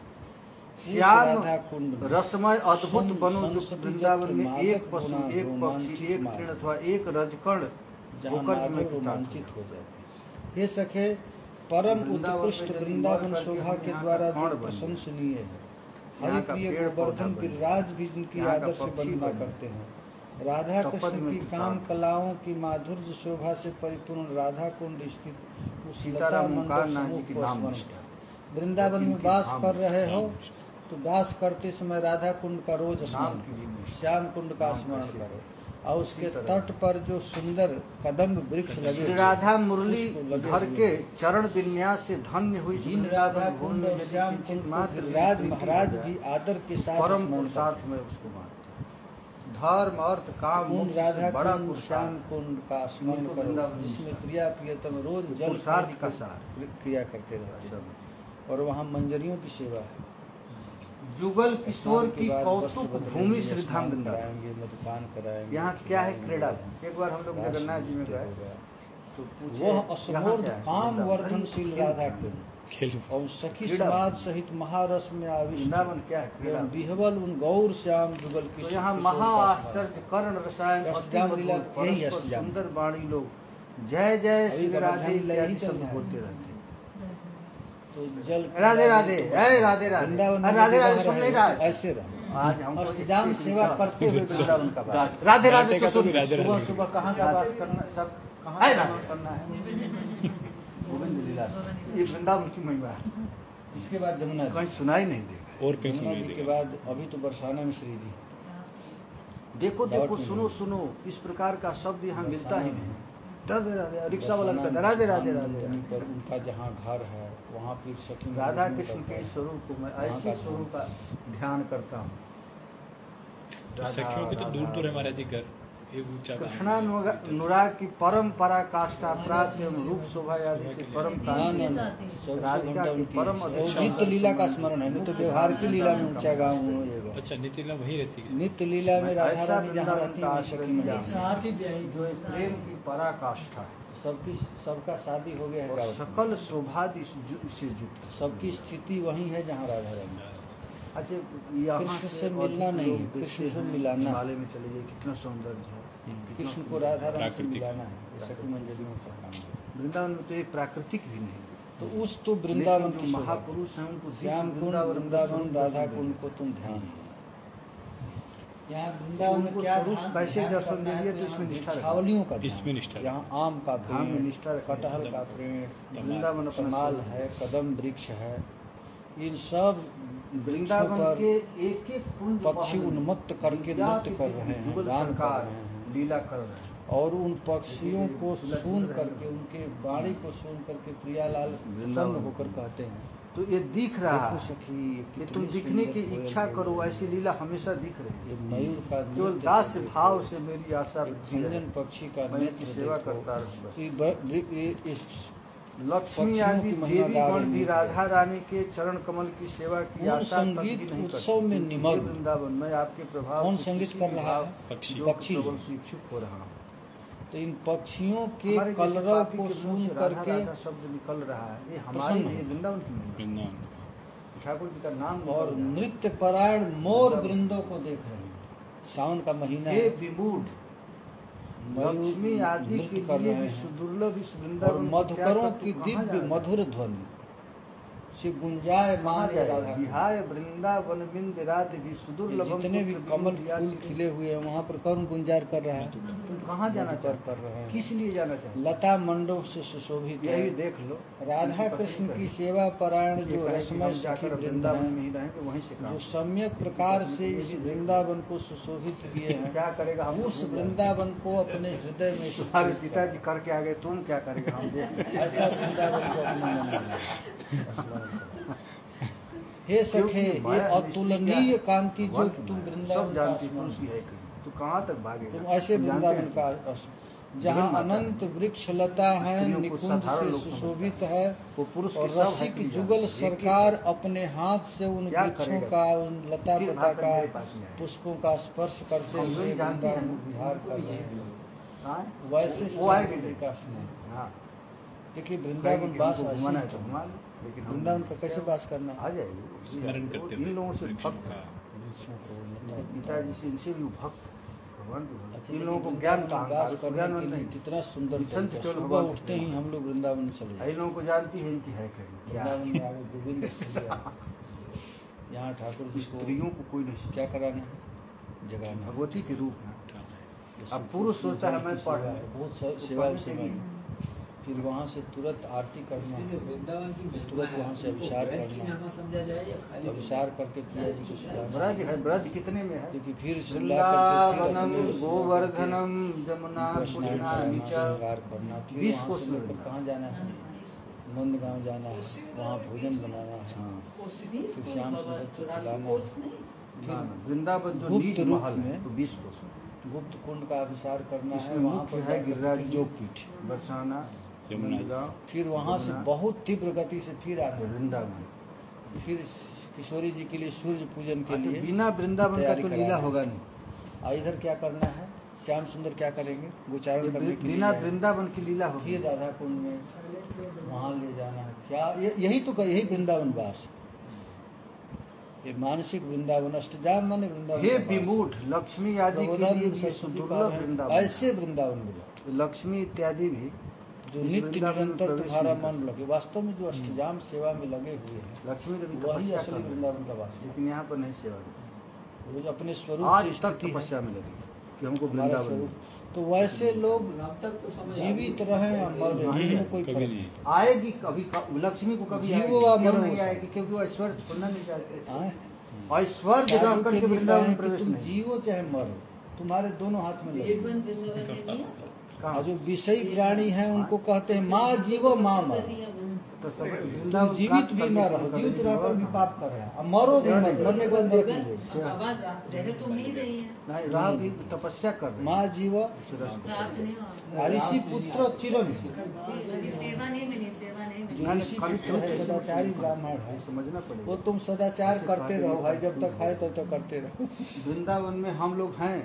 श्याम कुंड रसमय अद्भुत बनो वृंदावन में एक पशु, एक पक्षी, एक तृण अथवा एक रजकण रोमांचित हो जाते। हे सखे, परम उत्कृष्ट वृंदावन शोभा के द्वारा प्रशंसनीय है। हरि प्रिय गोवर्धन गिरिराज भी जिनकी आदर्श वंदना करते हैं। राधा कृष्ण की काम कलाओं की माधुर्य शोभा से परिपूर्ण राधा कुंड स्थित उस सीताराम लता ओंकार मंडप नाथ जी समूह की को नाम स्मरण निष्ठा। करो। वृंदावन में उनकी वास धाम कर रहे हो निष्ठा। तो वास करते समय राधा कुंड का रोज नाम स्मरण की भी करो, निष्ठा। श्याम कुंड का नाम स्मरण कैसे? करो, और उसके उसी तरह। तट पर जो सुंदर कदम्ब वृक्ष लगे श्री हुए राधा मुरली उसको लगे धर हुए के हैं। चरण विन्यास से धन्य हुई जिन राधा कुंड और श्याम कुंड को गिरिराज महाराज भी आदर के साथ परम स्मरण पुरुषार्थ करते में उसको मानते हैं। धर्म अर्थ काम हैं। उन मोक्ष से राधा बड़ा कुंड पुरुषार्थ श्याम कुंड का स्मरण उनको करो, वृंदावन जिसमें प्रिया प्रियतम रोज जल पुरुषार्थ पानी का की सार। क्रिया करते रहते हैं, और वहाँ मंजरियों की सेवा है। जुगल किशोर स्नान के की बाद कौतुक वस्त्र बदलेंगे, भूमि श्री धाम स्नान वृंदावन। कराएंगे, मधुपान कराएंगे, यहाँ क्या है खिलाएंगे, क्रीड़ा। एक बार हम लोग रास जगन्नाथ जी में नृत्य गए होगा। तो पूछे वह यहाँ असमोर्ध से आए? काम वृंदावन। वर्धनशील खेल राधा खेल। कुंड खेल और सखी क्रीड़ा। समाज सहित महारस में आविष्ट वृंदावन क्या है क्रीड़ा। एवं विहवल उन गौर श्याम जुगल तो किशोर यहाँ किशोर महा का स्मरण। आश्चर्य कर्ण रसायन अष्टजाम लीला यही है, परस्पर अष्टजाम। सुंदर वाणी लोग जय जय अभी श्री तो राधे अष्टजाम लीला इत्यादि ही चल शब्द रहा है। बोलते रहते हैं। तो जल राधे राधे, तो राधे राधे। वृंदावन में राधे राधे बाहर सुन है, नहीं रहा है। ऐसे रहो। आज हमको अष्टजाम सेवा करते हुए वृंदावन का वास। राधे राधे राधे तो का सुन तो राधे सुबह राधे। सुबह कहाँ का वास करना, सब कहाँ है का ना? वास करना है। गोविंद लीला ये वृंदावन की महिमा है, इसके बाद जमुना जी। कहीं सुनाई नहीं देगा। और कहीं जमुना सुनाई जी के देगा। बाद अभी तो बरसाना में श्री जी। देखो देखो दावत में सुनो नहीं। सुनो, इस प्रकार का शब्द यहाँ मिलता ही नहीं। बरसाना राधे राधे, रिक्शा वाला बरसाना कहता राधे राधे में राधे वहीं राधे। पर उनका जहाँ घर है वहाँ फिर सखी राधा मंदिर कृष्ण करता के है। स्वरूप को मैं वहाँ ऐसे का स्वरूप का ध्यान करता हूँ। तो सखियों के तो दूर दूर है महाराज जी घर, एक ऊंचा गाँव है। कृष्णानुराग की परम पराकाष्ठा प्राप्त एवं रूप शोभा आदि से परम ना, कांति ना, ना, चौबीसों राधिका घंटा की उनकी परम और अधिष्ठान नित्य लीला का स्मरण है, नहीं तो व्यवहार की लीला में ऊंचा गाँव हो ये अच्छा नित्य लीला वहीं रहती है। नित्य लीला में राधा ऐसा रानी जहाँ वृंदावन रहती का है आश्रय सखी लिया। मंदिर। साथ ही ब्याही जो एक प्रेम की पराकाष्ठा है सबकी सबका शादी हो गया है और गाँव में। सकल शोभादि से युक्त। सबकी स्थिति वही है जहाँ राधा रानी। अच्छा यहाँ कृष्ण से मिलना अधिक नहीं, लोग देखते कृष्ण से हैं, मिलाना। हिमालय में चले जाइए कितना सौंदर्य है, कितना कृष्ण को राधा रानी से प्राकृतिक। मिलाना है, ये सखी मंजरी में सब काम है। वृंदावन में तो एक प्राकृतिक भी नहीं। तो उस तो वृंदावन लेकिन की जो शोभा। महापुरुष हैं उनको श्याम कुंड वृंदावन राधा कुंड को तुम ध्यान दो। यहाँ वृंदावन में उनको क्या स्वरूप ध्यान- वैसे ध्यान दर्शन करना है दे दिए तो तो इसमें यहाँ निष्ठा रखना। छावलियों का इसमें ध्यान। निष्ठा यहाँ आम का धाम में पेड़, निष्ठा रखना। कटहल का पेड़, वृंदावन अपना कमाल स्वरूप है, कदम वृक्ष है, इन सब वृक्षों वृंदावन पर के एक एक पुंज पक्षी बहन उन्मत्त करके विद्या नृत्य कर रहे हैं, जुगल गान कर सरकार रहे हैं। लीला कर रहे हैं। और उन पक्षियों को सुन करके, उनके वाणी को सुन करके प्रियालाल प्रसन्न होकर कहते हैं, तो ये दिख रहा देखो है सखी कि कितनी तुम दिखने की सुंदर इच्छा कोयल करो, है। ऐसी लीला हमेशा दिख रही ये है। मयूर का केवल नृत्य दास देखो, भाव से मेरी आशा एक वृद्धि रहे। खंजन पक्षी का मैं नृत्य इनकी सेवा देखो। करता रहूं बस। ये इस लक्ष्मी पक्षियों आदि की महिमा देवी गा गण रही भी है। राधा रानी के चरण कमल की सेवा की उन आशा तक भी संगीत नहीं उत्सव में करती। निमग्न। हे वृंदावन में आपके प्रभाव कौन से संगीत किसी कर भी रहा भाव है? पक्षी। जो पक्षी प्रबल लोग। से इच्छुक हो रहा हूँ। तो इन पक्षियों के हमारे जैसे कलरव पापी को के मुंह सुन से राधा करके राधा शब्द निकल रहा है, ये हमारे प्रसन्न नहीं, है। वृंदावन की महिमा। वृंदावन ठाकुर जी का नाम और निकल रहा है। नृत्य परायण मोर वृंदों को देख रहे हैं। सावन का महीना हे है, विमूढ़ मयूर लक्ष्मी आदि नृत्य के कर लिए रहे भी हैं। सुदुर्लभ इस और वृंदावन को क्या मधुकरों तत्व की कहाँ दिव्य जाना मधुर ध्वनि से गुंजाए कहाँ मान जाए? राधा कुंड। विहाय वृंदावन बिंद राधि भी ये सुदुर्लभम जितने भी पुत्र कमल विमुख फूल याचिके। खिले हुए हैं वहाँ पर कौन गुंजार कर रहा है? तुम कहाँ जाना मधुकर चाहते कर रहे हैं। किस लिए जाना चाहते लता मंडप से सुशोभित है। यही देख लो। राधा कृष्ण की सेवा परायण जो ये रसमय सखी जाकर वृंद वृंदावन हैं, में ही रहेंगे, वहीं से काम जो सम्यक प्रकार से इस वृंदावन को सुशोभित किए हैं, क्या करेगा हम उस वृंदावन को अपने हृदय में तुम्हारे पिताजी करके आ गए, तुम क्या करेगा हम देख ऐसा वृंदावन को अपने मन में ले। हे सखे, क्योंकि ये माया अतुलनीय कांति जो भगवान की तुम माया, वृंदावन सब का जानती स्मरण तुलसी है कहीं। तू कहाँ तक भागेगा? तुम ऐसे तुम जानते वृंदावन हैं? का जहाँ जीवन माता अनंत वृक्ष लता है, स्त्रियों को निकुंज साधारण से लोग सुशोभित समझते है, वो पुरुष और के सब रसिक है कि जुगल जान। सरकार अपने हाथ से उन क्या वृक्षों करेगा? का, उन लता फिर पता भागकर का, मेरे पास ही आए। पुष्पों का स्पर्श करते हम हुए लोग जानते हैं। वृंदावन विहार कर रहे हैं। हाँ? वैसे वो आएंगे श्याम नहीं। जी का स्नेह। हाँ, देखिए कहेंगे वृंदावन कि वास हमको ऐसे घुमाना ही है तो करना घुमा है। लो, लेकिन हम वृंदावन का कैसे वास करना आ है? जाएगी। स्मरण करते हुए इन लोगों से वृक्षों भक्त का। पिताजी से इनसे भी भक्त भगवान भी भक्त। अच्छा, इन लोगों को लेकिन ज्ञान वृंदावन का वास करने ज्ञान के लिए नहीं। कितना सुंदर मिशन तरीका। केवल सुबह भगवान से उठते ही हम लोग वृंदावन चले जाते इन लोगों को जानती है इनकी है कहीं क्या वृंदावन में आगे गोविंद स्थली है। यहाँ ठाकुर जी को स्त्रियों को कोई नहीं क्या कराना है? जगाना है। भगवती के रूप में। उठाना है। अब पुरुष सोचता है मैं पढ़ रहा हूँ। बहुत सेवा पढ़ने सेवा के लिए। फिर वहाँ से तुरंत आरती करना, तुरंत वहाँ से अभिषार करना, अभिषार करके पिया जी को सुलाना। ब्रज है, ब्रज कितने में है? क्योंकि फिर वृंदावनम गोवर्धनम जमुना पुण्यनानि च श्रृंगार करना, फिर 20 वहाँ कोस से में लेकर कहाँ जाना है? नंदगांव जाना है, वहाँ भोजन बनाना है, फिर श्याम सुंदर को खिलाना है। वृंदावन जो गुप्त नीच रूप महल में है तो 20 कोस में। गुप्त कुंड का अभिषार करना है, इसमें वहाँ मुख्य पर है जाकर गिरिराज फिर जी, योगपीठ, बरसाना, यमुना जी। नंदगांव, फिर वहाँ से यमुना, बहुत तीव्र गति से फिर आना है। वृंदावन। फिर किशोरी जी के लिए सूर्य पूजन के अच्छा, लिए बिना वृंदावन का तैयारी तो कराना लीला है। होगा नहीं। और इधर क्या करना है? श्याम सुंदर क्या करेंगे? गोचारण करने के लिए बिना जाएंगे। वृंदावन की लीला होगी। फिर राधा कुंड में वहाँ ले जाना है। क्या यही वृंदावन वास, ये मानसिक वृंदावन, अष्टजाम माने वृंदावन हे का वास। विमूढ़, लक्ष्मी आदि के प्रबोधन लिए भी सरस्वती का दुर्लभ है, वृंदावन। ऐसे वृंदावन मिला लक्ष्मी इत्यादि भी जो इस नित्य वृंदावन में निरंतर प्रवेश तुम्हारा नहीं कर मन लगे। वास्तव में जो अष्टजाम सेवा में लगे हुए हैं लक्ष्मी देवी वही तपस्या असली कर रही है, वृंदावन का वास है। लेकिन यहाँ पर नहीं सेवा करती। वो जो अपने स्वरूप आज से तक स्थिति है, तपस्या में लगी कि हमको हमारा वृंदावन स्वरूप। में। तो वैसे लोग जीवित रहे या मर रहे, इनमें कोई कभी फर्क नहीं। आएगी कभी, लक्ष्मी को कभी जीव आएगी, व क्यों मरो नहीं सब। आएगी? क्योंकि वो ऐश्वर्य छोड़ना नहीं चाहते। हाँ? ऐश्वर्य रह साधु करके के लिए वृंदावन कहें में कि प्रवेश तुम नहीं। जीवो चाहे मरो, तुम्हारे दोनों हाथ में लगे। कहाँ? और जो विषयी प्राणी हैं उनको कहते हैं माँ जीवो माँ मरो। तो सब तुम वृंदावन जीवित प्राप्त भी करने न के रहो, लिए जीवित कभी रहकर भी और पाप कर रहे हैं, और मरो भी मत, मरने के बाद नरक में जाओगे। नहीं रहा भी तपस्या कर रहे माँ जीव हैं। ऋषि पुत्र चिरंजीव, सेवा नहीं मिली, सेवा नहीं मिली। जो ऋषि पुत्र है, सदाचारी ब्राह्मण है, समझना पड़ेगा। वो तुम सदाचार करते रहो भाई, जब तक है तब तक करते रहो। वृंदावन में हम लोग हैं,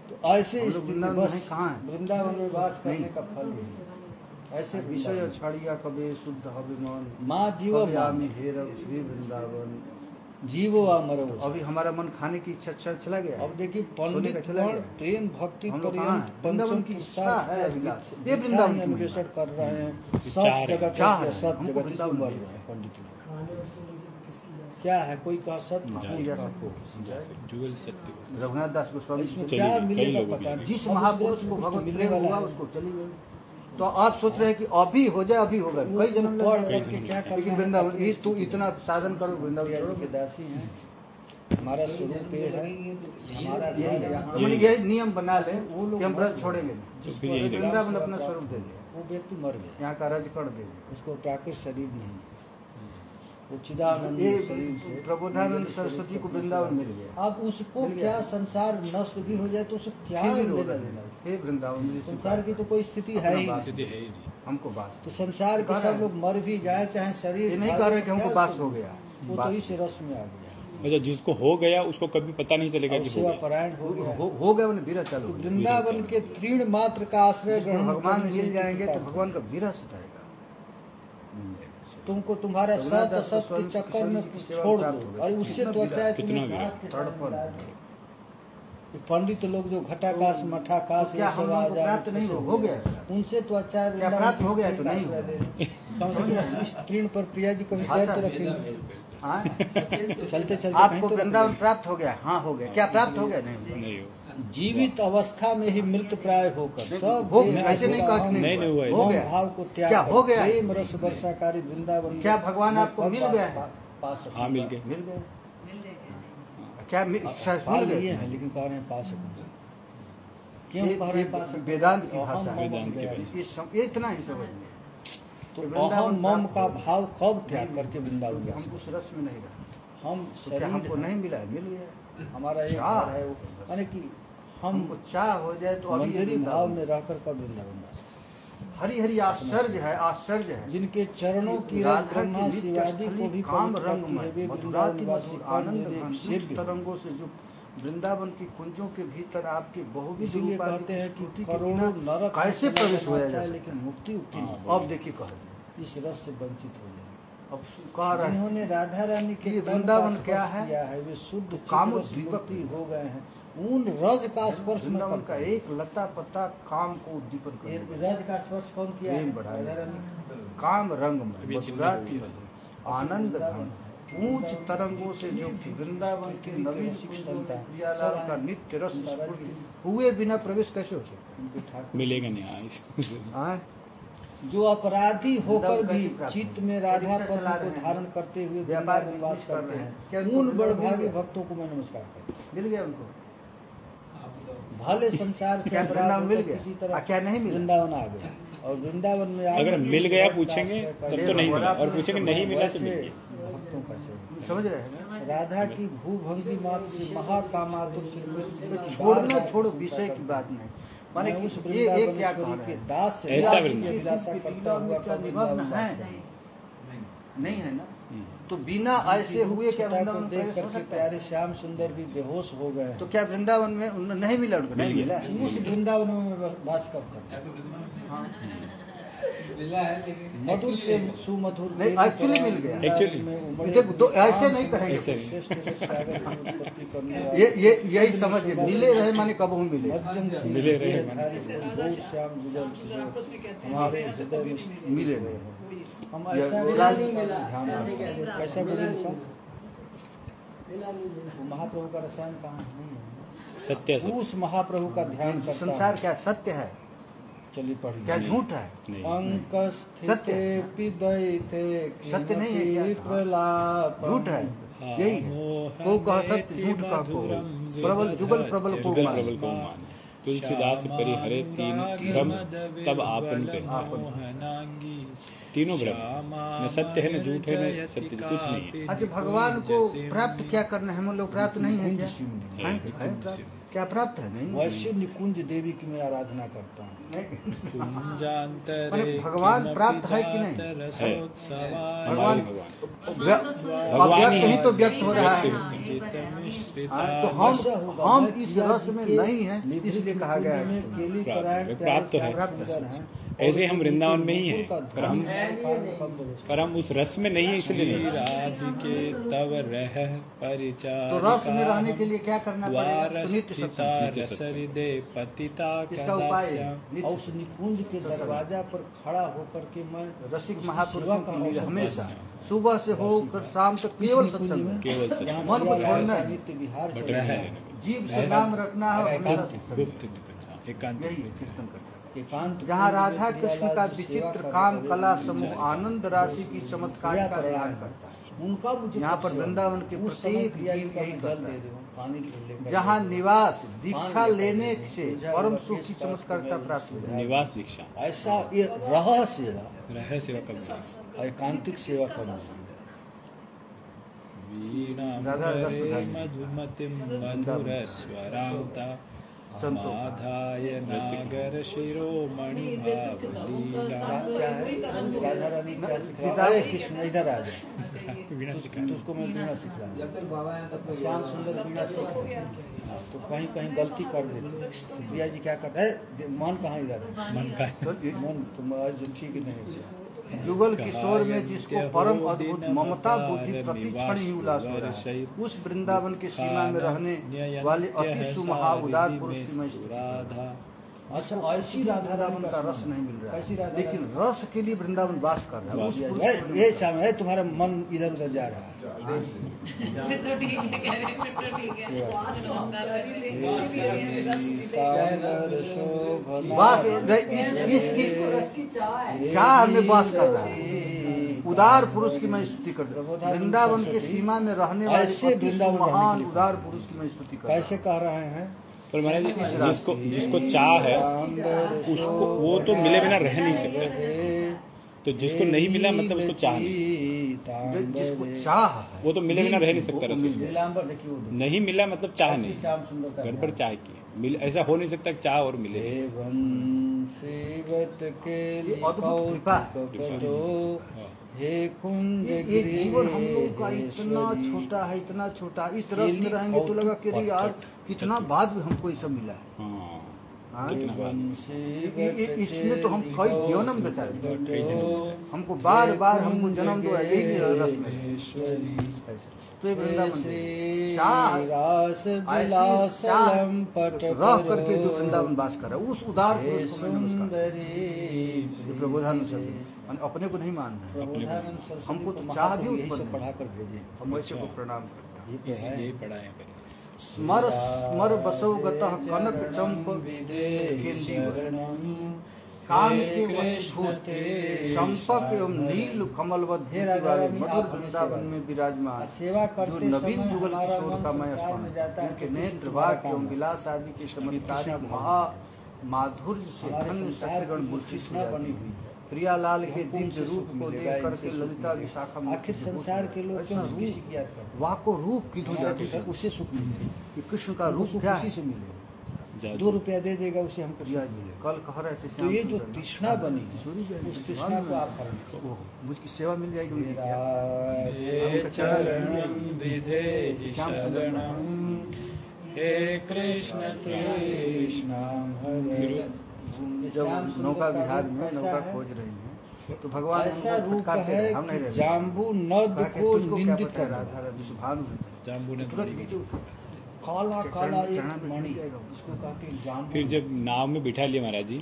तो ऐसे हम लोग स्थिति वृंदावन में बस हैं, कहाँ हैं? वृंदावन में वास करने नहीं। का फल है। ऐसे विषय छड़िया कबे शुद्ध हविमान माँ जीव आमी हेरव श्री वृंदावन। जीवो वा मरो। अभी हमारा मन खाने की इच्छा चला गया। अब देखिए सोने पंडित का चला गण गया। प्रेम भक्ति हम लोग कहाँ पर्यंत हैं? वृंदावन की इच्छा है अभिलाष। ये वृंदावन की अन्वेषण कर रहे हैं, सब चाह जगह चाह करके रहे हैं। सब हमको जगह वृंदावन बढ़ में रहे हैं पंडित लोग। क्या है? कोई कहा सत्य, कोई कहा खोट। जुगल सत्य। रघुनाथ दास गोस्वामी इसमें जी क्या चली गई, कई मिलेगा लोगों पता की। नहीं। जिस अब महापुरुष उस को ग्रंथ भगवत मिलने प्रेम वाला हुआ है। उसको चली गई। तो आप सोच रहे हैं कि अभी हो जाए, अभी होगा, कई जन्म लग पढ़ जाएगा। करके क्या करना लेकिन है? वृंदावन ये तो इतना साधन करो, वृंदावन प्रिया जी छोड़ो। के दासी हैं, हमारा स्वरूप ये है, हमारा ध्यान यहाँ हमने यही नियम बना ले वो लोग कि हम मर व्रत गए। छोड़ेंगे तो नहीं। फिर यही जिसको वृंदावन राम अपना सेवा स्वरूप दे प्राप्त दिया, वो व्यक्ति मर गया, यहाँ का रजकण दे दिया। उसको प्राकृत शरीर नहीं, वो चिदानंद ये शरीर से प्रबोधानंद सरस्वती को वृंदावन मिल गया। अब उसको क्या संसार नष्ट भी हो जाए तो उसको क्या फिर भी लेना रोना देना? हे वृंदावन मेरी संसार की तो कोई स्थिति है ही अपना नहीं। स्थिति है ही नहीं। हमको बास। तो संसार के सब लोग मर भी जाए, चाहे शरीर ये नहीं भागे, कह रहे कि हमको क्या बास हो गया। वो तो बास इस रस में आ गया, अच्छा, जिसको हो गया उसको कभी पता नहीं चलेगा और कि हो सेवा गया। परायण हो गया। हो गया, मैंने विरह चालू तो हो गया। वृंदावन के तृण मात्र का आश्रय जिसको ग्रहण भगवान करने मिल से जाएंगे तो कृपा भगवान का विरह सताएगा। तुमको तुम्हारा रघुनाथ सत दास असत के गोस्वामी चक्कर में की सेवा छोड़ प्राप्त दो, हो गई। और उससे कितना तो अच्छा है कितना तुम्हें विरह, घास के तड़पन। साथ मिला दो। ये पंडित लोग जो घटाकाश मठाकाश तो क्या ये सब हम आ लोगों को जाए, प्राप्त नहीं हो गया? उनसे तो अच्छा है क्या प्राप्त हो गया तो नहीं कम से कम इस तृण पर प्रिया जी कभी पैर तो रखेंगे, हाँ? चलते चलते आपको वृंदावन प्राप्त हो गया? हाँ हो गया। क्या प्राप्त हो गया? नहीं नहीं हो। जीवित अवस्था में ही मृत प्राय होकर सब हो देह गया। ऐसे नहीं कहा कि हम नहीं हुआ हो गया। भाव को त्याग क्या कर हो गया? प्रेम रस वर्षाकारी वृंदावन क्या में भगवान आपको मिल गया है? पा सकूंगा। हाँ, मिल गए। मिल गए। मिल गए। क्या पा मिल लिए गए? हैं, लेकिन कह रहे हैं पा सकूंगा। क्यों ये कह रहे हैं पा सकूंगा? वेदांत की अहम भाषा है। मम वेदांत की गया। भाषा। ये इतना ही समझ में। तो वृंदावन अहम मम प्राप्त का हो भाव कब त्याग करके वृंदावन गया? हम उस रस में नहीं रहे। हम तो क्या हमको शरीर नहीं मिला है? मिल गया। हमारा एक चाह घर है वो, यानी कि हम हमको चाह हो जाए तो अभी मंदिरी वृंदावन। भाव में रहकर कब वृंदावन जा सकते? हरि हरि आश्चर्य है, आश्चर्य है। जिनके चरणों की रज राधा ब्रह्मा की शिवाजी नित्य को भी स्थली काम पवित्र रंग करती है, वे में वृंदावन मधुराति वासी मधुर कौन आनंद मेरे घन सेव्य उच्च तरंगों से युक्त वृंदावन की कुंजों के भीतर आपके बहुविध इसीलिए रूपादि कहते हैं कि स्तुति के करोड़ों बिना नरक कैसे में प्रवेश चला होया जाना जा चाहे, सकता लेकिन मुक्ति उक्ति हाँ, ना अब देखिए कह रहे हो। इस रस से वंचित हो जाए। अब कह रहे हैं जिन्होंने राधा रानी के ये तन का वृंदावन स्पर्श क्या है? किया है, वे शुद्ध कामो चित्त रस दीपक मूर्ति हो गए हैं। उन रज का स्पर्श न वृंदावन का करते। एक लता पत्ता काम को उद्दीपन ये करने रज का स्पर्श कौन किया है? प्रेम बढ़ाने राधा रानी। काम रंग में अभी चिन्ह मधुराति हुई है। मधुर आनंद घन ऊंच तरंगों से जो वृंदावन के नवीन प्रियालाल का नित्य रस स्फूर्ति हुए बिना प्रवेश कैसे हो सकता उनके ठाकुर मिलेगा नहीं। हाँ, है? जो अपराधी होकर भी कैसे प्राप्त चित्त होंगे? में राधा परीक्षा पद चला को रहे हैं, धारण करते हुए व्यापार वृंदावन वास बिजनेस कर करते रहे हैं। हैं क्या उनको उन वृंदावन मिल बड़भागी गया? भक्तों को मैं नमस्कार करता हूँ। मिल गया उनको? भले संसार से क्या अपराध वृंदावन मिल होकर गया? किसी तरह क्या नहीं मिला? वृंदावन आ गया और वृंदावन में आकर अगर मिल गया पूछेंगे तब तो नहीं मिला, और वैसे पूछेंगे नहीं मिला तो मिल गया। भक्तों का सेवन। समझ रहे हैं ना? राधा की भूभंगी मात्र से महाकामातुर श्री छोड़ना छोड़ो, विषय की बात नहीं, माने मैं उस कि ये क्या कह वृंदावनेश्वरी रहे के हैं? दास से ऐसा दास की वृंदावन। अभिलाषा करता हुआ क्या कभी निमग्न वृंदावन है? वास करता। नहीं है ना? तो बिना ऐसे हुए क्या छटा को वृंदावन देख प्रवेश हो करके सकता प्यारे है? श्याम सुंदर भी बेहोश हो गए तो क्या वृंदावन में नहीं मिला उनको? नहीं मिल मिला। गया। उस वृंदावन में वास करता है। हाँ। मधुर से सुमधुर नहीं, देवी actually परायण मिल गया। वृंदावन Actually। में उमड़े देखो, तो ऐसे श्याम नहीं सुंदर ऐसे कहेंगे। नहीं। श्रेष्ठ से सागर की उत्पत्ति करने वाले ये यही समझिए, मिले रहे माने कब हम मिले? मध्यम से मिले रहे ये माने। धारी गौर श्याम जुगल सुजल हमारे हृदय में मिले रहे। हम ये ऐसा राज- ध्यान रखते हैं। कैसा गोविंद का वो महाप्रभु का रसायन कहाँ नहीं है। सत्य सत्य उस महाप्रभु का ध्यान करता संसार है। क्या सत्य है? चलिए पढ़ क्या लीजिए। झूठ है? नहीं। अंकस्थिते पिदयिते सत्य नहीं है क्या? किमपि प्रलापम। झूठ है, यही है। को कह सत्य, झूठ कह को। प्रबल जुगल प्रबल को जुगल मान। प्रबल को मान। तुलसीदास परिहरे तीन भ्रम तब आपन पे तीनों भ्रम न सत्य है, न झूठ है, न सत्य कुछ नहीं है। अच्छा, भगवान को प्राप्त क्या करना है? हम लोग प्राप्त नहीं है क्या? निकुंज हैं? हैं प्राप्त? क्या प्राप्त है? नहीं। वैसे निकुंज देवी की मैं आराधना करता हूँ। माने भगवान प्राप्त है कि नहीं? है। भगवान भगवान अव्यक्त ही तो व्यक्त हो रहा है। व्यक्त हाँ, तो हम इस रस में नहीं है, इसलिए कहा गया है। केली प्राप्त परायण है, प्यारे प्राप्त है। श्याम सुंदर हैं। ऐसे हम वृंदावन में ही हैं, का पर हम पर हम उस रस में नहीं है, इसलिए नहीं। राधिके तव रह परिचारिका तो रस में रहने के लिए क्या करना पड़ेगा? तो नित्य द्वारस्थिता सत्संग। रसहृदय पतिता इसका उपाय है कदास्या। नित्य और उस निकुंज के दरवाजा पर खड़ा होकर के मैं रसिक उसकी महापुरुषों सेवा के का लिए अवसर हमेशा पाता सुबह से होकर शाम तक केवल निकुंज सत्संग में में। केवल सत्संग। जहाँ मन को प्रिया छोड़ना लाल है। नित्य विहार बट चल रहा रहा है। है। जीव से नाम रखना है और हमेशा सत्संग। गुप्त निकलना, एकांत यही कीर्तन करता है। एकांत जहाँ में राधा प्रिया कृष्ण लाल का की विचित्र सेवा काम कर कला रहे समूह हैं। आनंद राशि की चमत्कार का ध्यान करता है। उनका मुझे यहाँ पर सेवा वृंदावन के उस समय प्रत्येक प्रिया जी जीव का यही मैं करता जल है। दे दूँ, पानी लेकर जहाँ दे दूँ। निवास दीक्षा पान लेने लेकर से पूजा परम और सुख की केश चमत्कार काट का के प्राप्त हो जाए। निवास दीक्षा ऐसा ये रह सेवा रह सेवा करना। एकांतिक सेवा करना राधा रस वीणाम्बरे धारी। मधुमतिं मधुरस्वरान्ता संतों का। माधाय नागर शिरोमणि भावलीला। क्या है राधा रानी क्या सिखा पिता- अरे कृष्ण इधर आ जाए वीणा सिखा। तुझको मैं वीणा सिखा श्याम सुंदर वीणा सीख तो कहीं कहीं गलती कर देते तो प्रिया जी क्या करते हैं मन कहाँ इधर है मन का मन तुम आज ठीक नहीं है जुगल किशोर में जिसको परम अद्भुत ममता बुद्धि प्रतिक्षण ही उल्लास हो रहा है, उस वृंदावन की सीमा में रहने वाले अति सुमहा उदार पुरुष की मैं स्तुति करता हूं। अच्छा, ऐसी राधा रामन का रस नहीं मिल रहा कैसी है, राधा लेकिन रस के लिए वृंदावन वास कर रहा है। उस पुरुष को- ये श्याम है तुम्हारा मन इधर उधर जा रहा है फिर तो ठीक है, कह रहे हैं, फिर तो ठीक है। वास इस चाह में वास कर रहा है। उदार पुरुष की मैं स्तुति करता हूँ। वृंदावन के सीमा में रहने वाले ऐसे अति वृंदावन रहने महान के लिए उदार पुरुष की मैं स्तुति करता हूँ। कैसे कह रहे हैं पर महाराज जी, जिसको जिसको चाह है उसको वो तो मिले बिना रह नहीं सकता। तो जिसको नहीं मिला मतलब उसको चाह नहीं। जिसको चाह है वो तो मिले बिना रह नहीं सकता रस उसको। नीलांबर देखिए वो देखिए। नहीं मिला मतलब चाह नहीं। श्याम सुंदर का गड़बड़ चाह की है। मिल ऐसा हो नहीं सकता कि चाह और मिले। सेवत के ये अद्भुत कृपा है। कपटो हे कुंज ये जीवन हम लोग का इतना छोटा है, इतना छोटा। इस रस में रहेंगे तो लगा कि अरे यार कितना बाद में हमको ये सब मिला है। हाँ हाँ, कितना बात। इसमें तो हम कई जन्म बिताए, हमको बार बार हमको जन्म दो है, यही रस में। तो ये वृंदावन चाह रह करके जो वृंदावन वास कर रहा है, उस उदार पुरुष को मैं नमस्कार। ये प्रबोधानुसार अपने को नहीं मानना है, हमको तो चाह भी उत्पन्न पढ़ा कर भेजे हम ऐसे को प्रणाम करता हूँ। इसीलिए पढ़ा है पहले। स्मर स्मर बसव गतः कनक चंप केंदीवर। काम के वशीभूत संपक एवं नील कमलवत वाले मधुर वृंदावन में विराजमान सेवा जो करते नवीन समय जुगल हमारा किशोर मन का मैं संसार में जाता है, उनके तो नेत्र कृष्ण वाक्य का एवं काम विलास आदि के चमत्कारी कृष्ण महा माधुर्य से हमारे धन्य संसार सत्यगण की जो मूर्छित कृष्णा हो बनी जाती हुई है। प्रियालाल के हमको दिव्य उनसे रूप सुख को मिलेगा, देख करके इनसे सुख ललिता मिलेगा। विशाखा आखिर संसार के लोग क्यों किसी की याद करते वाह को रूप की हैं? जाती है उसे सुख मिलेगा, कि कृष्ण का रूप सुख क्या उसी है से मिलेगा। जादू। 2 रुपया दे देगा उसे हमको प्रिया सुख जी मिलेगा। कल कह रहे थे तो ये जो श्याम सुंदर तृष्णा बनी किशोरी जी, उस तृष्णा को आप हरण करो। ओह, मुझकी सेवा मिल जाएगी उनकी क्या? हे चरणं विधेहि शरणं हे कृष्ण कृष्ण जब नौका विहार में नौका खोज रही है तो भगवान ऐसा उनको रूप फटकारते है हैं, हम नहीं कि रहते। जाम्बू नद कहा कि को तुझको क्या निंदित पता है कर राधा रानी सुभानु है। जाम्बू ने तुरंत नीचे उठा। काला के काला चरण- एक चरण में मणि डूब जाएगा। इसको कहते हैं जाम्बू। फिर जब नाव में बिठा लिया महाराज जी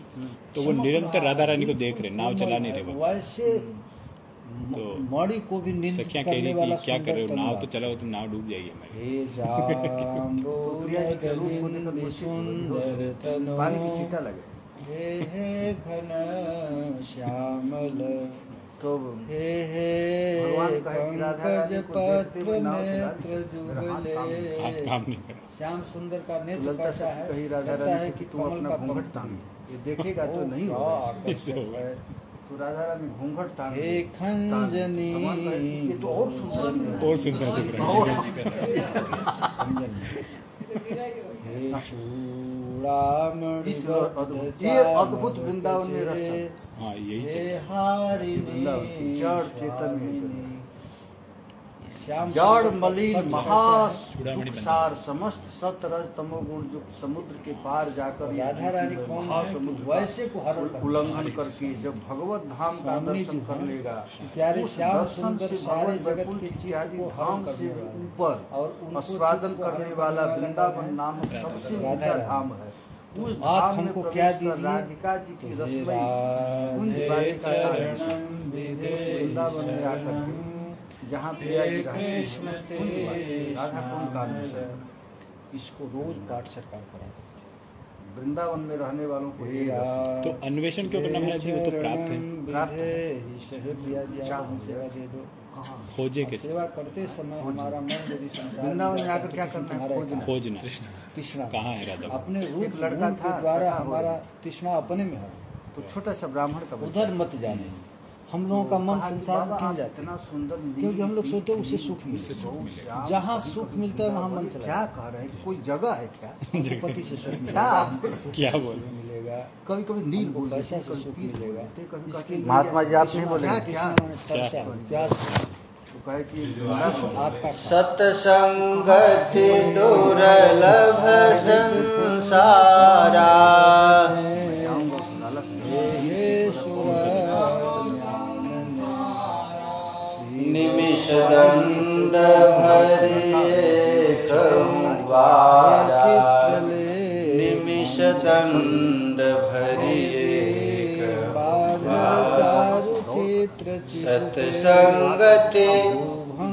तो वो निरंतर राधा रानी को देख रहे, नाव चला नहीं रहे वो। वैसे तो मणि को भी निंदित सखियां कह करने रही वाला कि क्या कर रहे हो, सुंदर नाव तलवार। तो चलाओ, तुम नाव डूब जाएगी हमारी। हे जाम्बू प्रिया जी के रूप को देखकर नलिनी मूर्छित हो सुंदर गई। तनो पानी की छींटा लगे हे घन श्यामल तो हे हे भगवान कहे कि राधा पंकज रानी को देखते पत्र हुए नाव चला नेत्र दी। मेरा हाथ काम नहीं जुगले हाथ काम नहीं कर रहा। श्याम सुंदर का तो नेत्र ललिता कैसा से है? कही राधा कहता रानी है से कि कि तुम कमल अपना का घूंघट पत्र। तान ये देखेगा तो ओ, नहीं क्या होगा। आकर्षक है। तो राधा रानी घूंघट तान हे दी। खंजनी भगवान कहे कि ये तो और सुंदर दिख रहा है। और सुंदर दिख रहा है। हे चूड़ामणि इस अद्भुत ये अद्भुत वृंदावन में रस है। हाँ यही हे चल हारिणी वृंदावन की जड़ चेतन में चल। श्याम जड़ सुंदर मलिन का चूड़ामणि बन महासार समस्त सतरज तमोगुण जो समुद्र के पार जाकर राधा रानी कौन है? महासमुद्र वैसे को हरण का कर उल्लंघन करके जब भगवत धाम का स्वामी दर्शन जी कर हैं। लेगा प्यारे उस श्याम दर्शन सुंदर से सारे भगवत जगत वैकुंठ के चित्त इत्यादि को धाम हरण से करने वाला। ऊपर और उनको आस्वादन चित्त को करने हरण वाला करने वाला वृंदावन है नामक सबसे राधा ऊंचा रानी। धाम है उस आप धाम में हमको प्रवेश क्या कर दीजिए? राधिका जी की हे रसमयी कुंज राधे बालिका का चरणं विधेहि वृंदावन में आकर के शरणं जहाँ प्रिया जी रहती है, कृष्ण कुंज बालिका, राधा कुंज काल में से। इसको रोज पाठ सरकार करा वृंदावन में रहने वालों को ये रस तो अन्वेषण क्यों करना महाराज जी, वो तो प्राप्त है। प्राप्त है। प्रिया जी आप हमें सेवा दे दो। कहाँ? खोजे और के सेवा करते समय हमारा मन यदि संसार वृंदावन में आकर क्या करना है? खोजना। खोजना तृष्णा कहाँ है राधा? अपने रूप एक लड़का गुण के था, द्वारा कथा हो हमारा रही। तृष्णा अपने में है। तो छोटा सा ब्राह्मण का बच्चा। उधर मत जाने। हम लोगों का मन कहा कि संसार में बाबा, क्यों आप जाता इतना सुंदर नील क्योंकि हम लोग पीठ सोचते हैं उससे नील सुख मिले। पीठ बहुत श्याम जहाँ पति सुख पति मिलता है वहाँ मन ये चला क्या कह रहे हैं? कोई जगह है क्या? हमको पति से सुख क्या मिलेगा। क्या बोल मिलेगा कभी कभी नील हमको बोल पैसा देते, से कभी सुख पीठ मिलेगा। बोलते, कभी इसके कहते लिए महात्मा जी आप नहीं बोले क्या क्या? तरसा प्यास तो कहे कि आपका सत्संगति दुर्लभ संसारा निमिष दंड भरिए कहवारा निमिष दंड भरिए कहवारा सत्संगति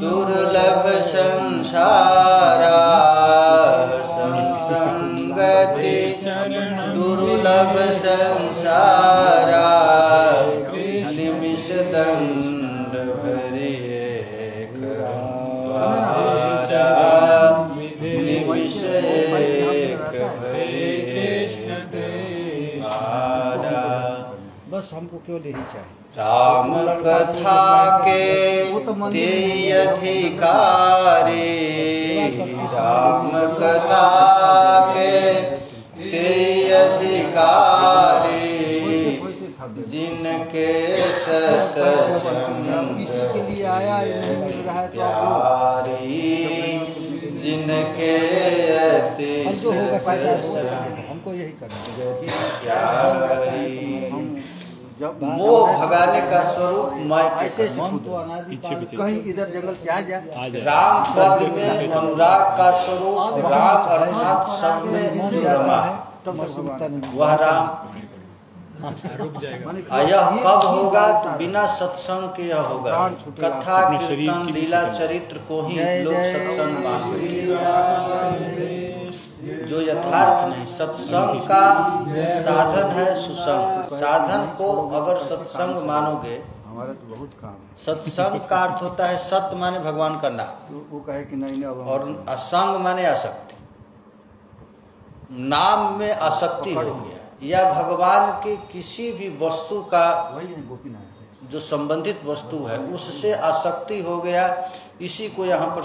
दुर्लभ संसारा सत्संगति दुर्लभ संसारा निमिष दंड भरिए कहवारा निमिष एक भरिए कहवारा। बस हमको केवल यही चाहिए। राम कथा के ते अधिकारी राम कथा के ते अधिकारी जिनके सत्संग इसी के लिए आया ये नहीं मिल रहा है तो आप प्यारी जिनके अति और जो होगा पैसा होगा, हमको यही करना है। प्यारी जब मोह भगाने का स्वरूप मैं ऐसे कैसे मन तो अनादि पीछे काल पीछे। कहीं इधर जंगल से आ जा आ जाए। राम पद में अनुराग का स्वरूप राम अर्थात सब में मन जो जाता रमा है तब तक सुनता नहीं। वह राम रुक जाएगा। यह कब होगा तो बिना सत्संग के यह होगा प्राण छूटेगा। कथा अपने शरीर कीर्तन की लीला भी चरित्र को ही जय लोग जय सत्संग मानते श्री हैं जो यथार्थ नहीं सत्संग का साधन है सुसंग। साधन को अगर सत्संग मानोगे, हमारा तो बहुत काम है। सत्संग का अर्थ होता है सत्य माने भगवान का नाम, तो वो कहे कि नहीं अब हम- और असंग माने आसक्ति। नाम में आसक्ति हो गया या भगवान के किसी भी वस्तु का वही है गोपीनाथ। जो संबंधित वस्तु है उससे आसक्ति हो गया, इसी को यहाँ पर